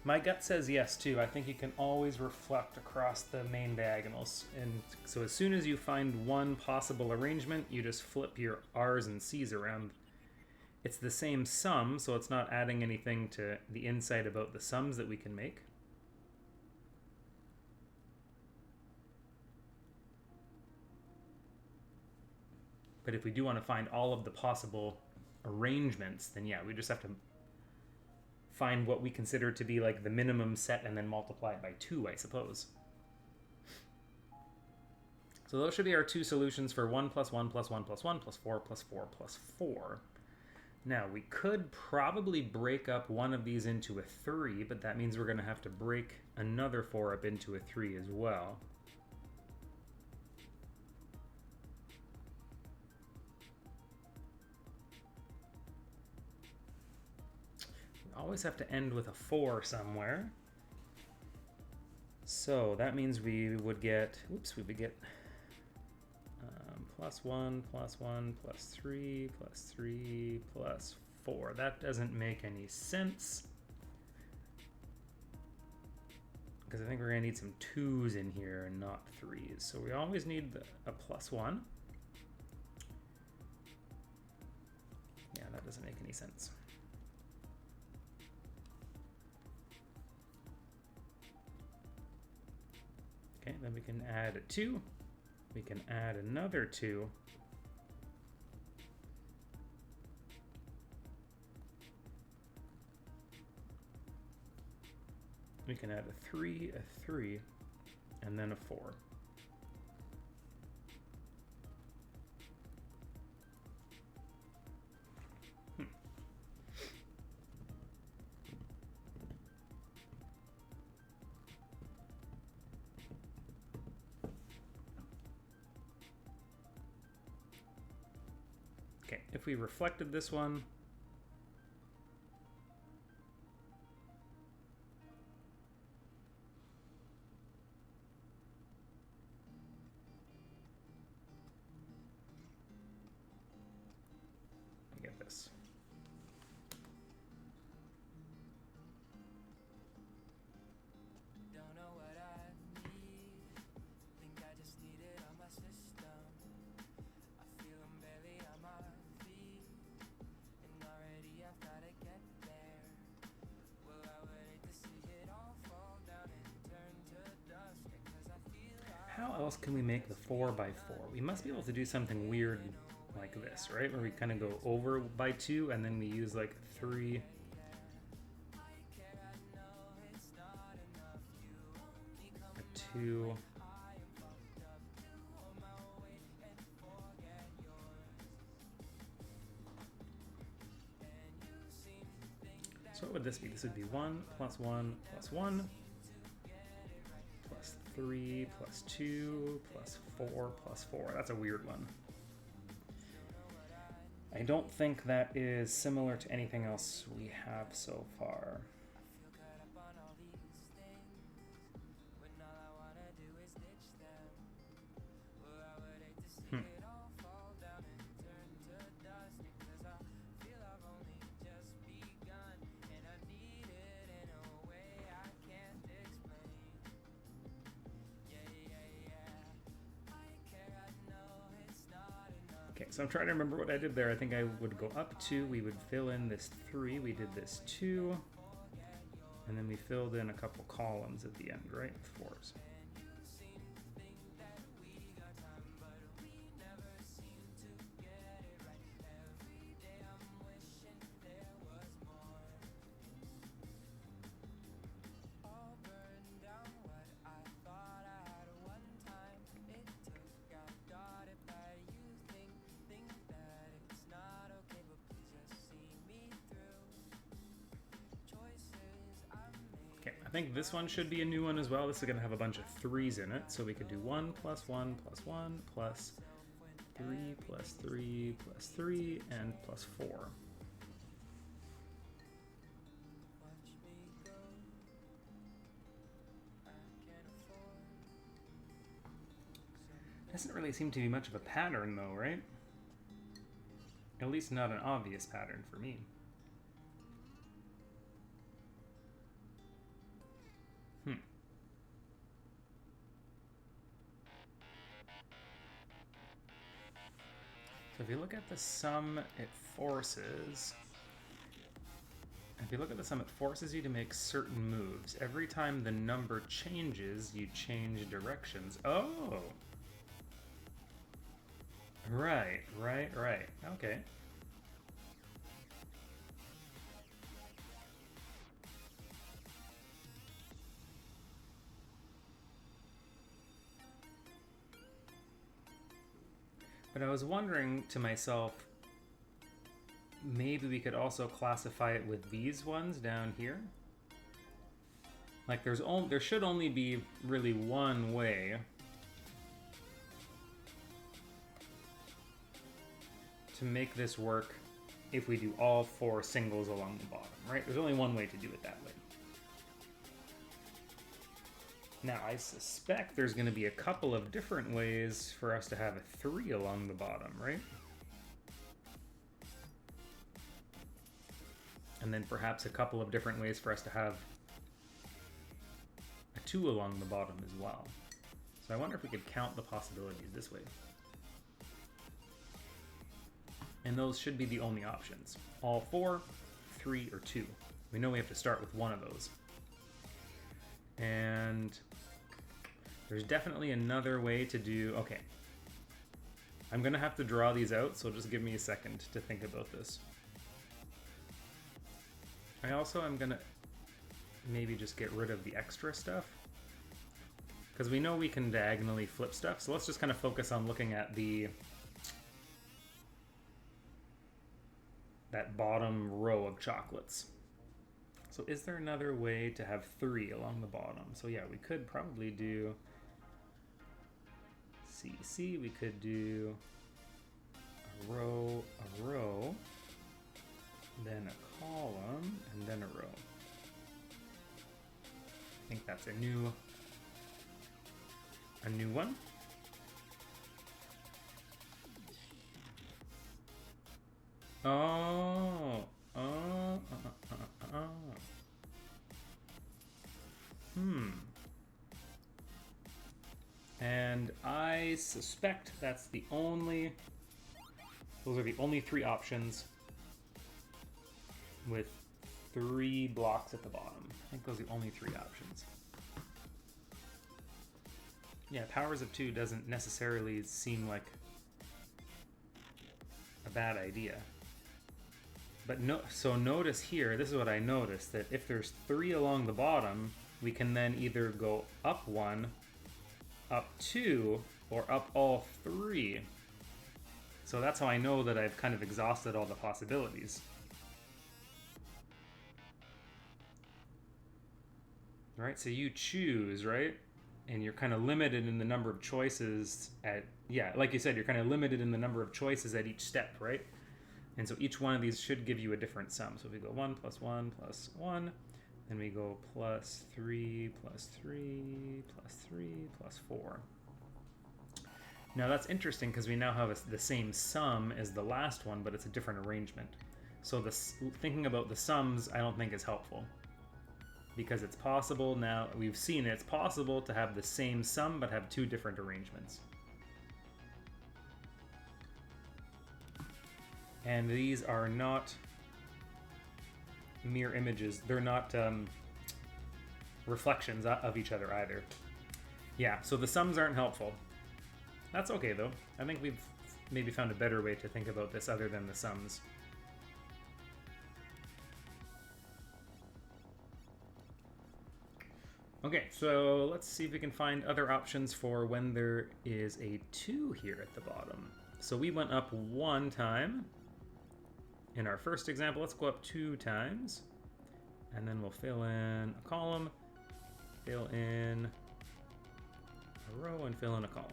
My gut says yes too. I think you can always reflect across the main diagonals. And so as soon as you find one possible arrangement, you just flip your R's and C's around. It's the same sum, so it's not adding anything to the insight about the sums that we can make. But if we do want to find all of the possible arrangements, then yeah, we just have to find what we consider to be like the minimum set and then multiply it by 2, I suppose. So those should be our two solutions for 1 + 1 + 1 + 1 + 4 + 4 + 4. Now, we could probably break up one of these into a 3, but that means we're going to have to break another 4 up into a 3 as well. Always have to end with a 4 somewhere. So that means we would get, +1 + 1 + 3 + 3 + 4. That doesn't make any sense, because I think we're going to need some 2s in here and not 3s. So we always need a +1. Yeah, that doesn't make any sense. Okay, then we can add a 2. We can add another 2. We can add a 3, and then a 4. Okay, if we reflected this one, I get this. Don't know what I need. Think I just need it on my system. I feel I'm barely on my feet, and already I've got a else can we make the 4x4? We must be able to do something weird like this, right? Where we kind of go over by 2 and then we use like 3. A 2. So what would this be? This would be 1 plus 1 plus 1 plus 3 plus 2 plus 4 plus 4. That's a weird one. I don't think that is similar to anything else we have so far. Okay, so I'm trying to remember what I did there. I think I would go up 2, we would fill in this 3, we did this 2, and then we filled in a couple columns at the end, right? 4s. Okay, I think this one should be a new one as well. This is going to have a bunch of 3s in it, so we could do 1 plus 1 plus 1 plus 3 plus 3 plus 3 and plus 4. Doesn't really seem to be much of a pattern though, right? At least not an obvious pattern for me. So if you look at the sum, it forces... If you look at the sum, it forces you to make certain moves. Every time the number changes, you change directions. Oh! Right. Okay. But I was wondering to myself, maybe we could also classify it with these ones down here. Like there should only be really one way to make this work if we do all 4 singles along the bottom, right? There's only one way to do it that way. Now, I suspect there's going to be a couple of different ways for us to have a 3 along the bottom, right? And then perhaps a couple of different ways for us to have a 2 along the bottom as well. So I wonder if we could count the possibilities this way. And those should be the only options. All 4, 3, or 2. We know we have to start with one of those. And there's definitely another way to do... Okay. I'm going to have to draw these out, so just give me a second to think about this. I also am going to maybe just get rid of the extra stuff, because we know we can diagonally flip stuff, so let's just kind of focus on looking at that bottom row of chocolates. So is there another way to have 3 along the bottom? So yeah, we could probably do CC, we could do a row, then a column, and then a row. I think that's a new one. And I suspect that's the only... Those are the only 3 options with 3 blocks at the bottom. I think those are the only 3 options. Yeah, powers of 2 doesn't necessarily seem like a bad idea. But no, so notice here, this is what I noticed, that if there's 3 along the bottom, we can then either go up 1, up 2, or up all 3. So that's how I know that I've kind of exhausted all the possibilities. Right, so you choose, right? And you're kind of limited in the number of choices at, yeah, like you said, you're kind of limited in the number of choices at each step, right? And so each one of these should give you a different sum. So if we go 1 plus 1 plus 1, then we go plus 3 plus 3 plus 3 plus 4. Now that's interesting because we now have the same sum as the last one, but it's a different arrangement. So thinking about the sums, I don't think is helpful. Because it's possible now, we've seen it's possible to have the same sum but have 2 different arrangements. And these are not mirror images. They're not reflections of each other either. Yeah, so the sums aren't helpful. That's okay though. I think we've maybe found a better way to think about this other than the sums. Okay, so let's see if we can find other options for when there is a 2 here at the bottom. So we went up 1 time. In our first example, let's go up 2 times. And then we'll fill in a column, fill in a row, and fill in a column.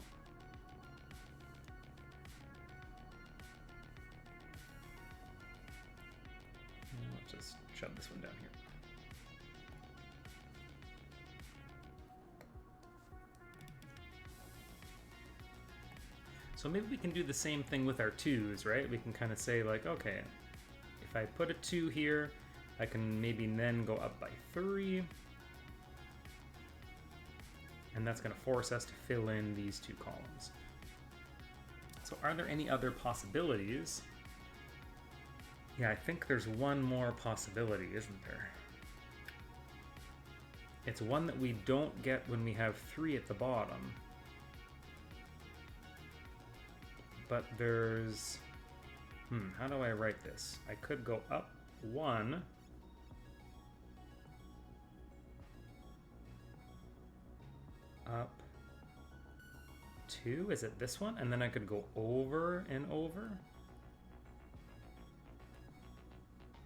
And let's just shove this one down here. So maybe we can do the same thing with our 2's, right? We can kind of say like, okay, if I put a 2 here, I can maybe then go up by 3. And that's going to force us to fill in these 2 columns. So are there any other possibilities? Yeah, I think there's one more possibility, isn't there? It's one that we don't get when we have 3 at the bottom. But there's, how do I write this? I could go up 1, up 2, is it this one? And then I could go over and over,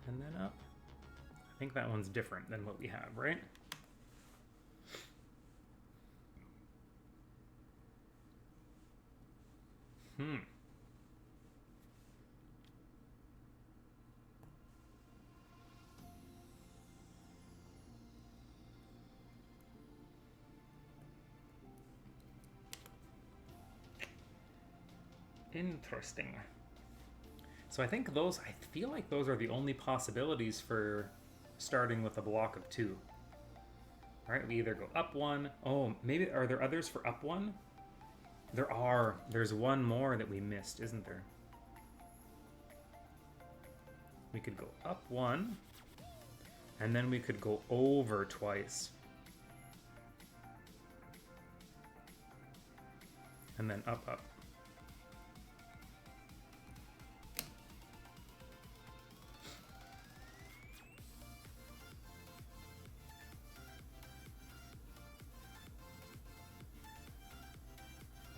and then up. I think that one's different than what we have, right? Interesting. So I think those, I feel like those are the only possibilities for starting with a block of 2. All right, we either go up 1. Oh, maybe, are there others for up 1? There are. There's one more that we missed, isn't there? We could go up 1, and then we could go over twice. And then up, up.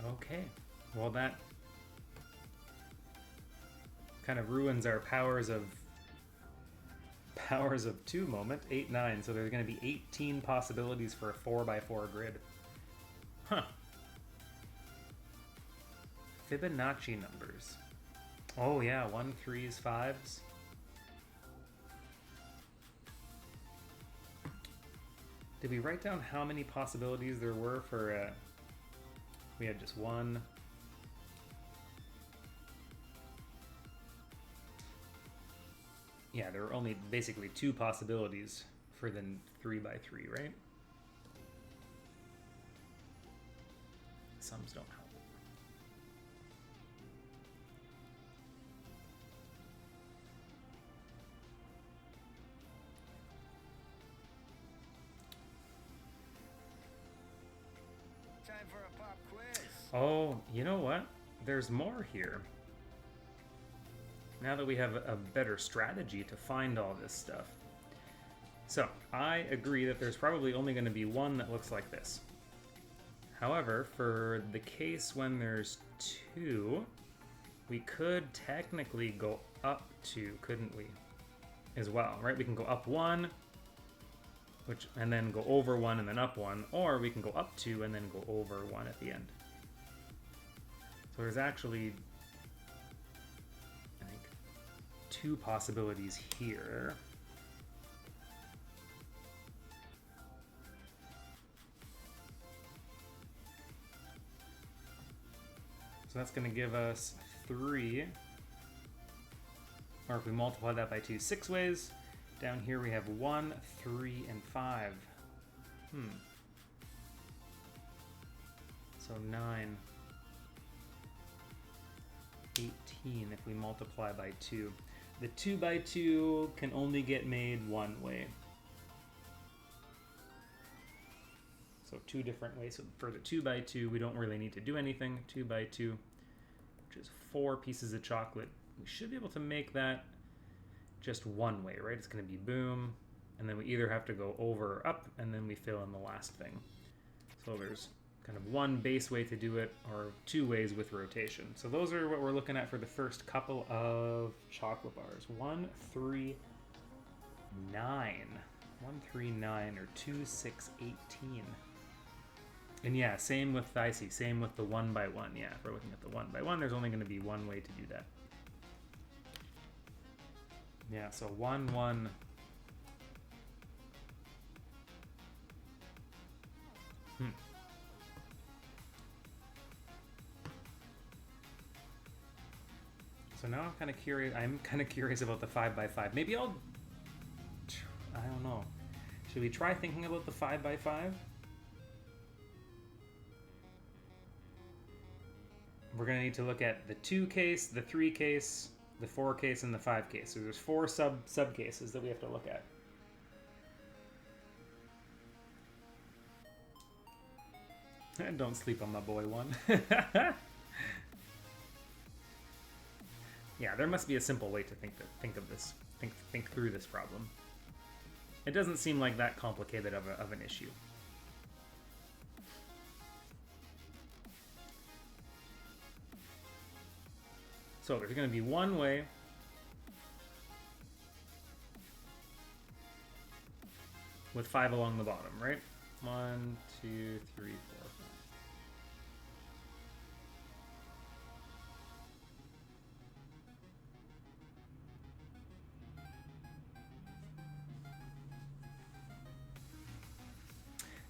Okay, well that kind of ruins our powers of 2 moment, 8, 9. So there's going to be 18 possibilities for a 4x4 grid. Huh. Fibonacci numbers. Oh yeah, 1, 3s, 5s. Did we write down how many possibilities there were for we had just 1. Yeah, there were only basically 2 possibilities for the 3x3, right? Sums don't help. Time for a party. Oh, you know what? There's more here. Now that we have a better strategy to find all this stuff. So, I agree that there's probably only going to be one that looks like this. However, for the case when there's two, we could technically go up two, couldn't we? As well, right? We can go up one, and then go over one and then up one, or we can go up two and then go over one at the end. So there's actually, I think, two possibilities here. So that's going to give us 3. Or if we multiply that by 2, 6 ways. Down here we have 1, 3, and 5. So 9. 18 if we multiply by 2. The 2 by 2 can only get made one way. So 2 different ways. So for the 2 by 2, we don't really need to do anything. 2 by 2, which is 4 pieces of chocolate. We should be able to make that just one way, right? It's going to be boom, and then we either have to go over or up, and then we fill in the last thing. So there's kind of one base way to do it, or 2 ways with rotation. So those are what we're looking at for the first couple of chocolate bars. 1, 3, 9. 1, 3, 9, or 2, 6, 18. And yeah, same with Dicey, same with the 1 by 1. Yeah, if we're looking at the 1 by 1, there's only going to be one way to do that. Yeah, so 1, 1. So now I'm kind of curious about the 5 by 5. Maybe I don't know. Should we try thinking about the 5 by 5? We're going to need to look at the 2 case, the 3 case, the 4 case, and the 5 case. So there's 4 sub cases that we have to look at. Don't sleep on my boy one. Yeah, there must be a simple way to think of this, think through this problem. It doesn't seem like that complicated of an issue. So there's going to be one way with 5 along the bottom, right? 1, 2, 3, 4, 5.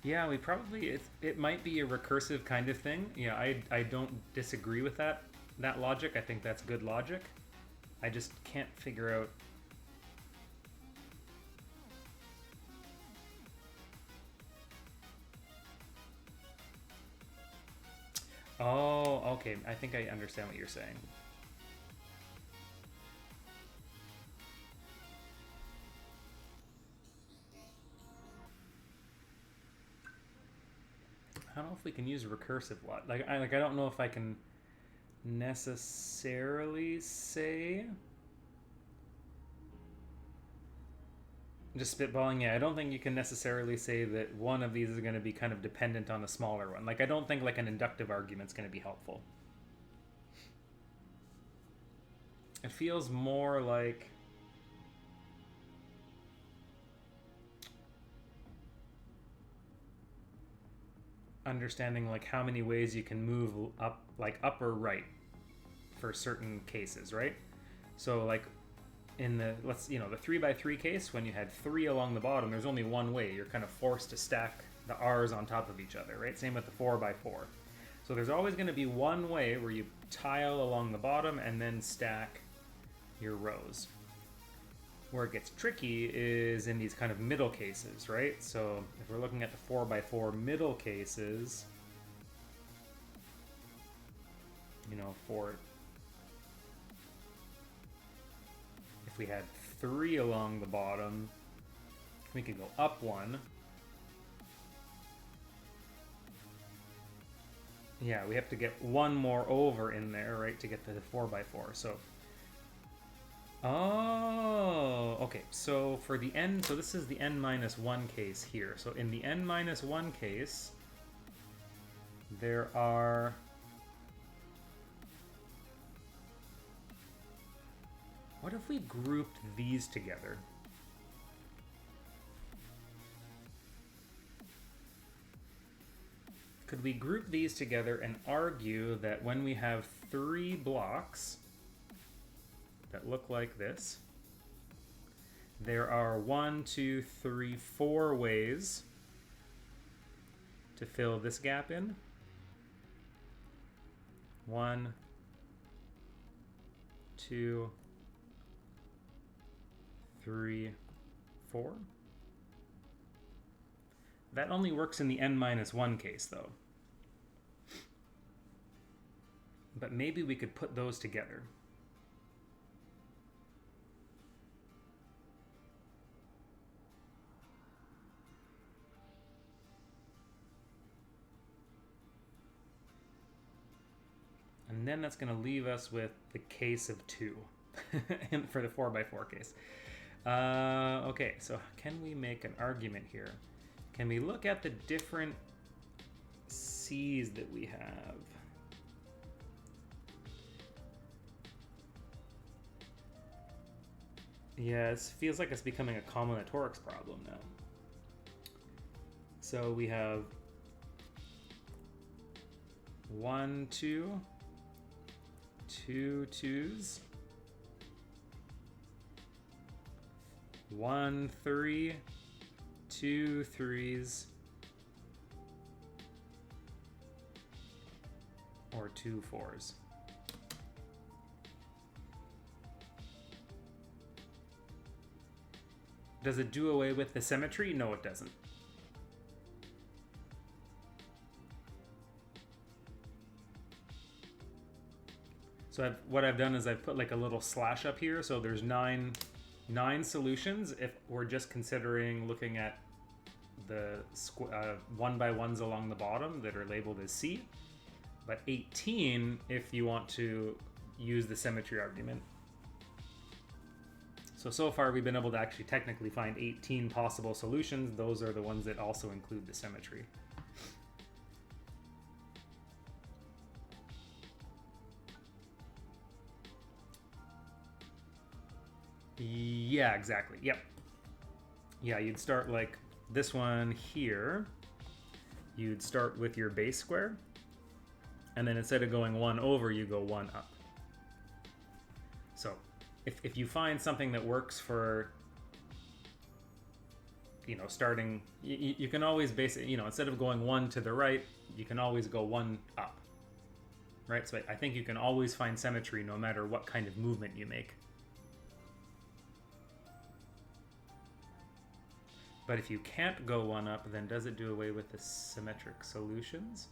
Yeah, we probably, it might be a recursive kind of thing. Yeah, I don't disagree with that logic. I think that's good logic. I just can't figure out. Oh, okay. I think I understand what you're saying. I don't know if we can use recursive lot. I don't know if I can necessarily say. Just spitballing, yeah. I don't think you can necessarily say that one of these is going to be kind of dependent on a smaller one. Like, I don't think like an inductive argument's going to be helpful. It feels more like understanding like how many ways you can move up, like up or right for certain cases, right? So like in the the 3 by 3 case, when you had 3 along the bottom, there's only one way. You're kind of forced to stack the R's on top of each other, right? Same with the 4 by 4. So there's always going to be one way where you tile along the bottom and then stack your rows. Where it gets tricky is in these kind of middle cases, right? So if we're looking at the 4 by 4 middle cases, if we had 3 along the bottom, we could go up 1. Yeah, we have to get one more over in there, right, to get the 4x4. So, oh, okay. So for the n, so this is the n-1 case here. So in the n-1 case, there are... What if we grouped these together? Could we group these together and argue that when we have 3 blocks that look like this, there are 1, 2, 3, 4 ways to fill this gap in? 1, 2, 3, 4. That only works in the n-1 case, though. But maybe we could put those together. And then that's going to leave us with the case of 2 for the 4x4 case. Okay, so can we make an argument here? Can we look at the different C's that we have? Yeah, it feels like it's becoming a combinatorics problem now. So we have 1, 2, 2 2s, 1, 3, 2 3s, or 2 4s. Does it do away with the symmetry? No, it doesn't. So what I've done is I've put like a little slash up here. So there's nine solutions if we're just considering looking at the 1x1s along the bottom that are labeled as C. But 18 if you want to use the symmetry argument. So far we've been able to actually technically find 18 possible solutions. Those are the ones that also include the symmetry. Yeah, exactly. Yep. Yeah, you'd start like this one here. You'd start with your base square. And then instead of going 1 over, you go 1 up. So if you find something that works for, you know, starting, you can always base it, you know, instead of going 1 to the right, you can always go 1 up. Right? So I think you can always find symmetry no matter what kind of movement you make. But if you can't go 1 up, then does it do away with the symmetric solutions?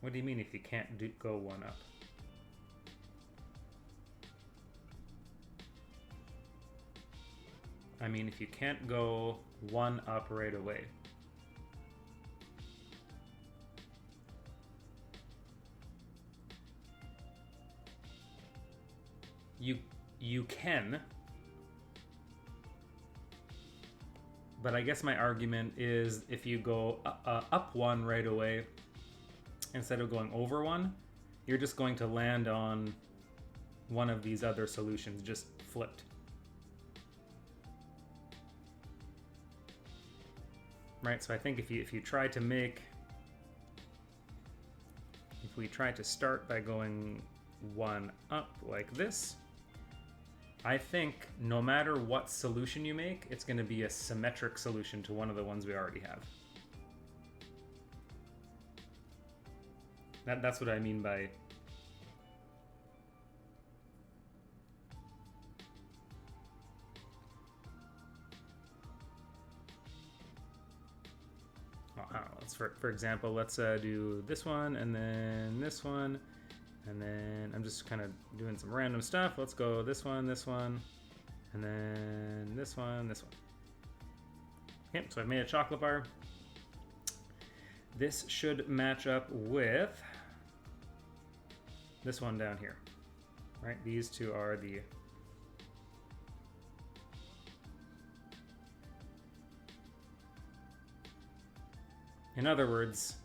What do you mean if you can't go 1 up? I mean if you can't go 1 up right away. You can. But I guess my argument is if you go up 1 right away, instead of going over 1, you're just going to land on one of these other solutions, just flipped. Right, so I think if you try to make, if we try to start by going 1 up like this, I think no matter what solution you make, it's going to be a symmetric solution to one of the ones we already have. That's what I mean by... let's for example, let's do this one and then this one. And then I'm just kind of doing some random stuff. Let's go this one, and then this one, this one. Okay, so I've made a chocolate bar. This should match up with this one down here, right? These two are the... In other words,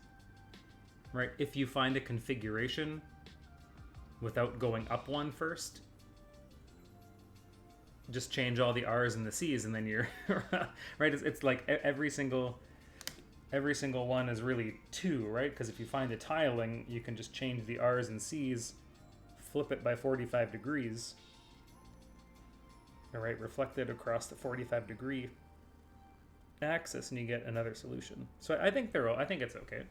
right, if you find a configuration without going up one first, just change all the R's and the C's, and then you're right. It's like every single one is really 2, right? Because if you find a tiling, you can just change the R's and C's, flip it by 45 degrees, all right, reflect it across the 45-degree axis, and you get another solution. So I think I think it's okay.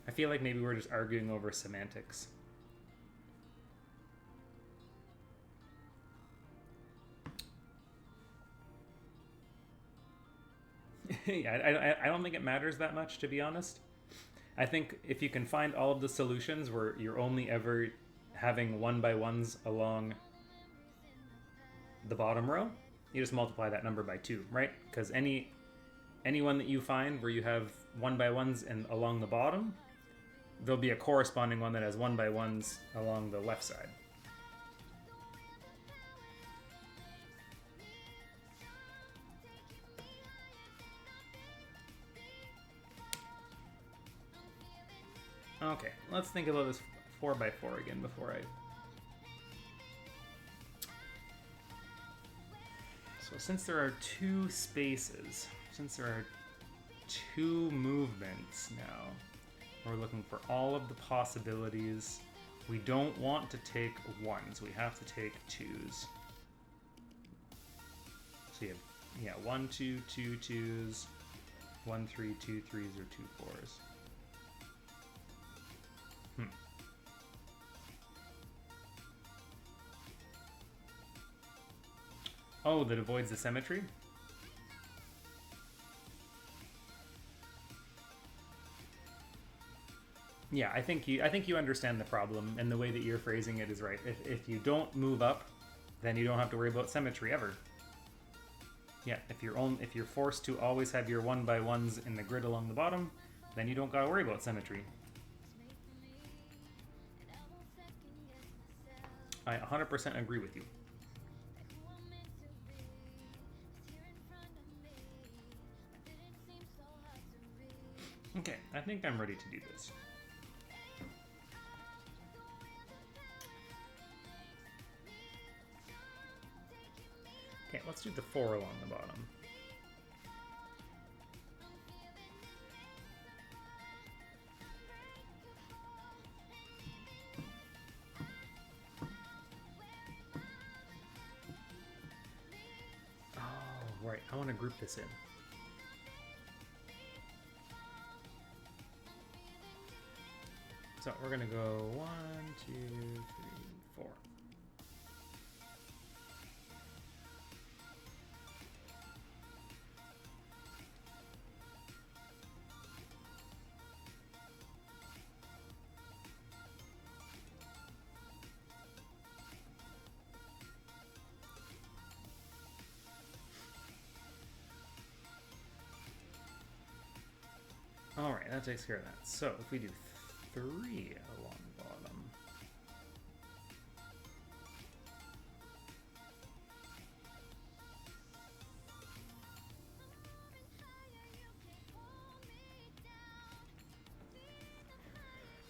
I feel like maybe we're just arguing over semantics. Yeah, I don't think it matters that much, to be honest. I think if you can find all of the solutions where you're only ever having 1x1s along the bottom row, you just multiply that number by 2, right? Because any one that you find where you have 1x1s and along the bottom, there'll be a corresponding one that has 1x1s along the left side. Okay, let's think about this 4x4 again before I... So since there are 2 spaces, since there are 2 movements now, we're looking for all of the possibilities. We don't want to take 1s, we have to take 2s. So you have 1, 2, 2 2s, 1, 3, 2 3s, or 2 4s. Oh, that avoids the symmetry? Yeah, I think you understand the problem, and the way that you're phrasing it is right. If you don't move up, then you don't have to worry about symmetry ever. Yeah, if you're forced to always have your 1x1s in the grid along the bottom, then you don't gotta worry about symmetry. I 100% agree with you. Okay, I think I'm ready to do this. Okay, let's do the 4 along the bottom. Oh, right, I want to group this in. So we're gonna go 1, 2, 3, 4. All right, that takes care of that. So if we do 3 along the bottom.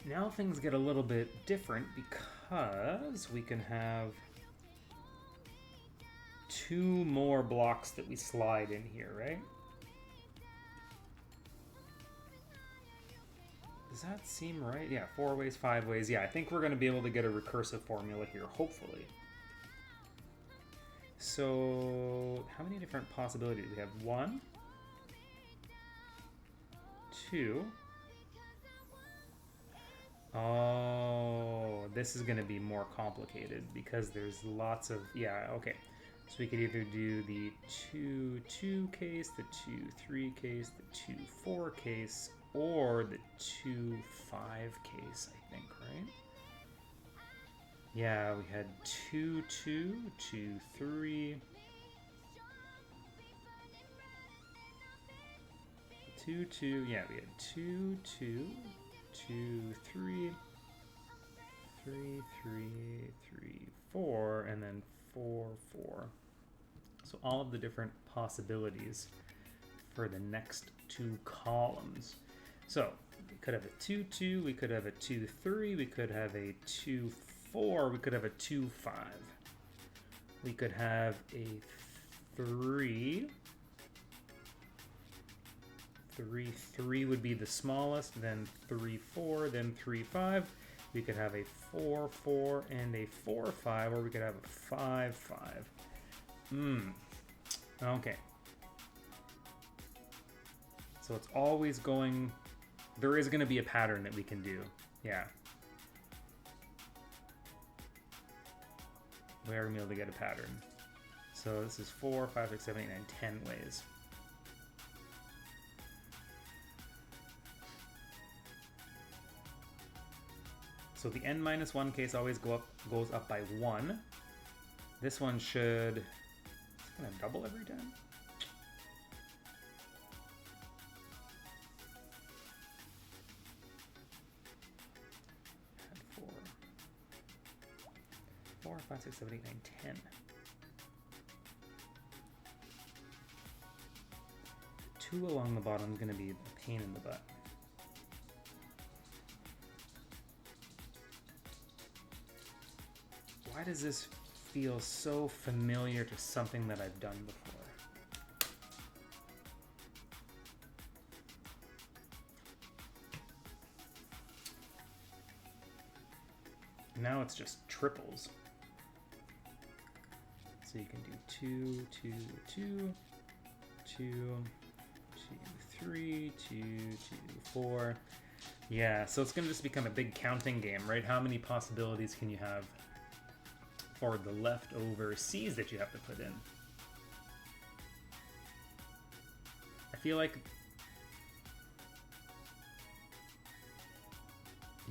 Now things get a little bit different because we can have 2 more blocks that we slide in here, right? Does that seem right? Yeah, 4 ways, 5 ways. Yeah, I think we're going to be able to get a recursive formula here, hopefully. So, how many different possibilities? We have 1, 2. Oh, this is going to be more complicated because there's lots of... Yeah, okay. So we could either do the 2-2 case, the 2-3 case, the 2-4 case, or the 2-5 case, I think, right? Yeah, we had 2-2, 2-3, 2-2. Yeah, we had 2-2, 2-3, 3-3, 3-4, and then 4-4. So all of the different possibilities for the next two columns. So we could have a 2-2, we could have a 2-3, we could have a 2-4, we could have a 2-5. We could have a 3. 3-3 would be the smallest, then 3-4, then 3-5. We could have a 4-4 and a 4-5, or we could have a 5-5. Okay. So it's always going... There is going to be a pattern that we can do. Yeah. We are going to be able to get a pattern. So this is 4, 5, 6, 7, 8, 9, 10 ways. So the n-1 case always goes up by 1. This one should... It's going to double every time? Add 4. 4, 5, 6, 7, 8, 9, 10. 2 along the bottom is going to be a pain in the butt. Why does this feel so familiar to something that I've done before? Now it's just triples. So you can do 2, 2, 2, 2, 2, 3, 2, 2, 4. Yeah, so it's going to just become a big counting game, right? How many possibilities can you have for the leftover C's that you have to put in? I feel like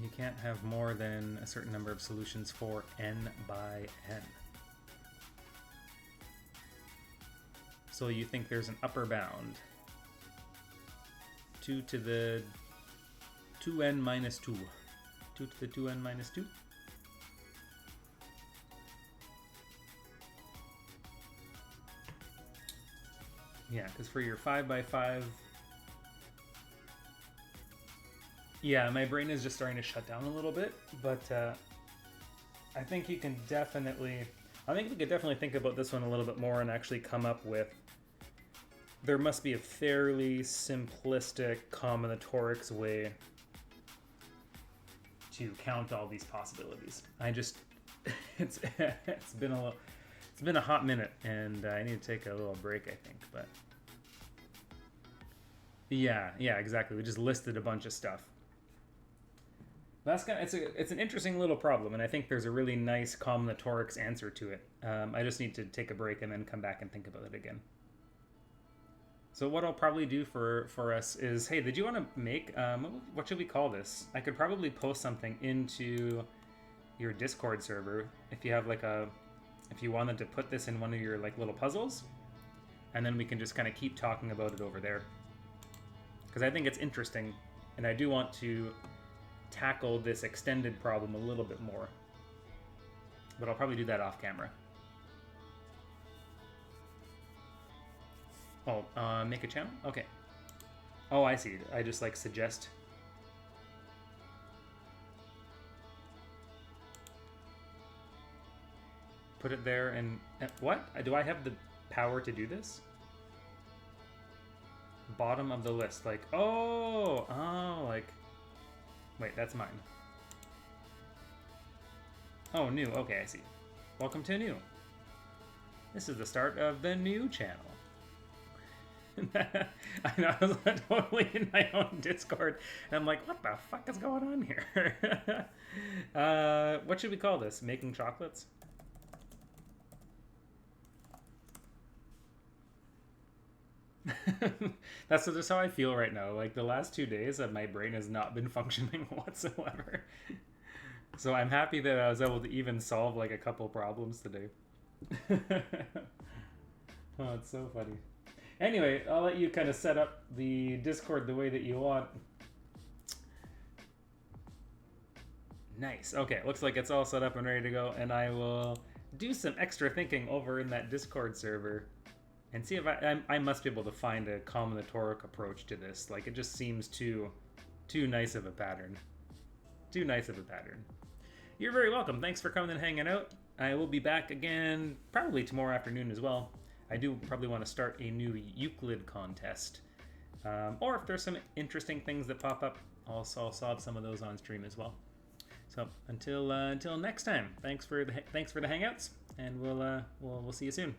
you can't have more than a certain number of solutions for n by n. So you think there's an upper bound. 2 to the 2n minus 2. 2 to the 2n minus 2. Yeah, because for your 5 by 5... Yeah, my brain is just starting to shut down a little bit, but I think you can definitely... I think we could definitely think about this one a little bit more and actually come up with... There must be a fairly simplistic combinatorics way to count all these possibilities. I just... it's been a hot minute, and I need to take a little break, I think, but... Yeah, exactly. We just listed a bunch of stuff. That's it's an interesting little problem, and I think there's a really nice combinatorics answer to it. I just need to take a break and then come back and think about it again. So what I'll probably do for us is, hey, did you want to make, what should we call this? I could probably post something into your Discord server if you have like if you wanted to put this in one of your like little puzzles, and then we can just kind of keep talking about it over there. Because I think it's interesting, and I do want to tackle this extended problem a little bit more. But I'll probably do that off camera. Oh, make a channel? Okay. Oh, I see. I just like suggest. Put it there and what? Do I have the power to do this? Bottom of the list, like, oh, like, wait, that's mine. Oh, new, okay, I see. Welcome to new. This is the start of the new channel. I know, I was totally in my own Discord, and I'm like, what the fuck is going on here? What should we call this? Making chocolates? That's just how I feel right now. Like the last 2 days, my brain has not been functioning whatsoever. So I'm happy that I was able to even solve like a couple problems today. Oh, it's so funny. Anyway, I'll let you kind of set up the Discord the way that you want. Nice. Okay, looks like it's all set up and ready to go, and I will do some extra thinking over in that Discord server and see if I must be able to find a combinatoric approach to this. Like, it just seems too nice of a pattern. Too nice of a pattern. You're very welcome. Thanks for coming and hanging out. I will be back again probably tomorrow afternoon as well. I do probably want to start a new Euclid contest. Or if there's some interesting things that pop up, I'll solve some of those on stream as well. So until next time, thanks for the hangouts, and we'll see you soon.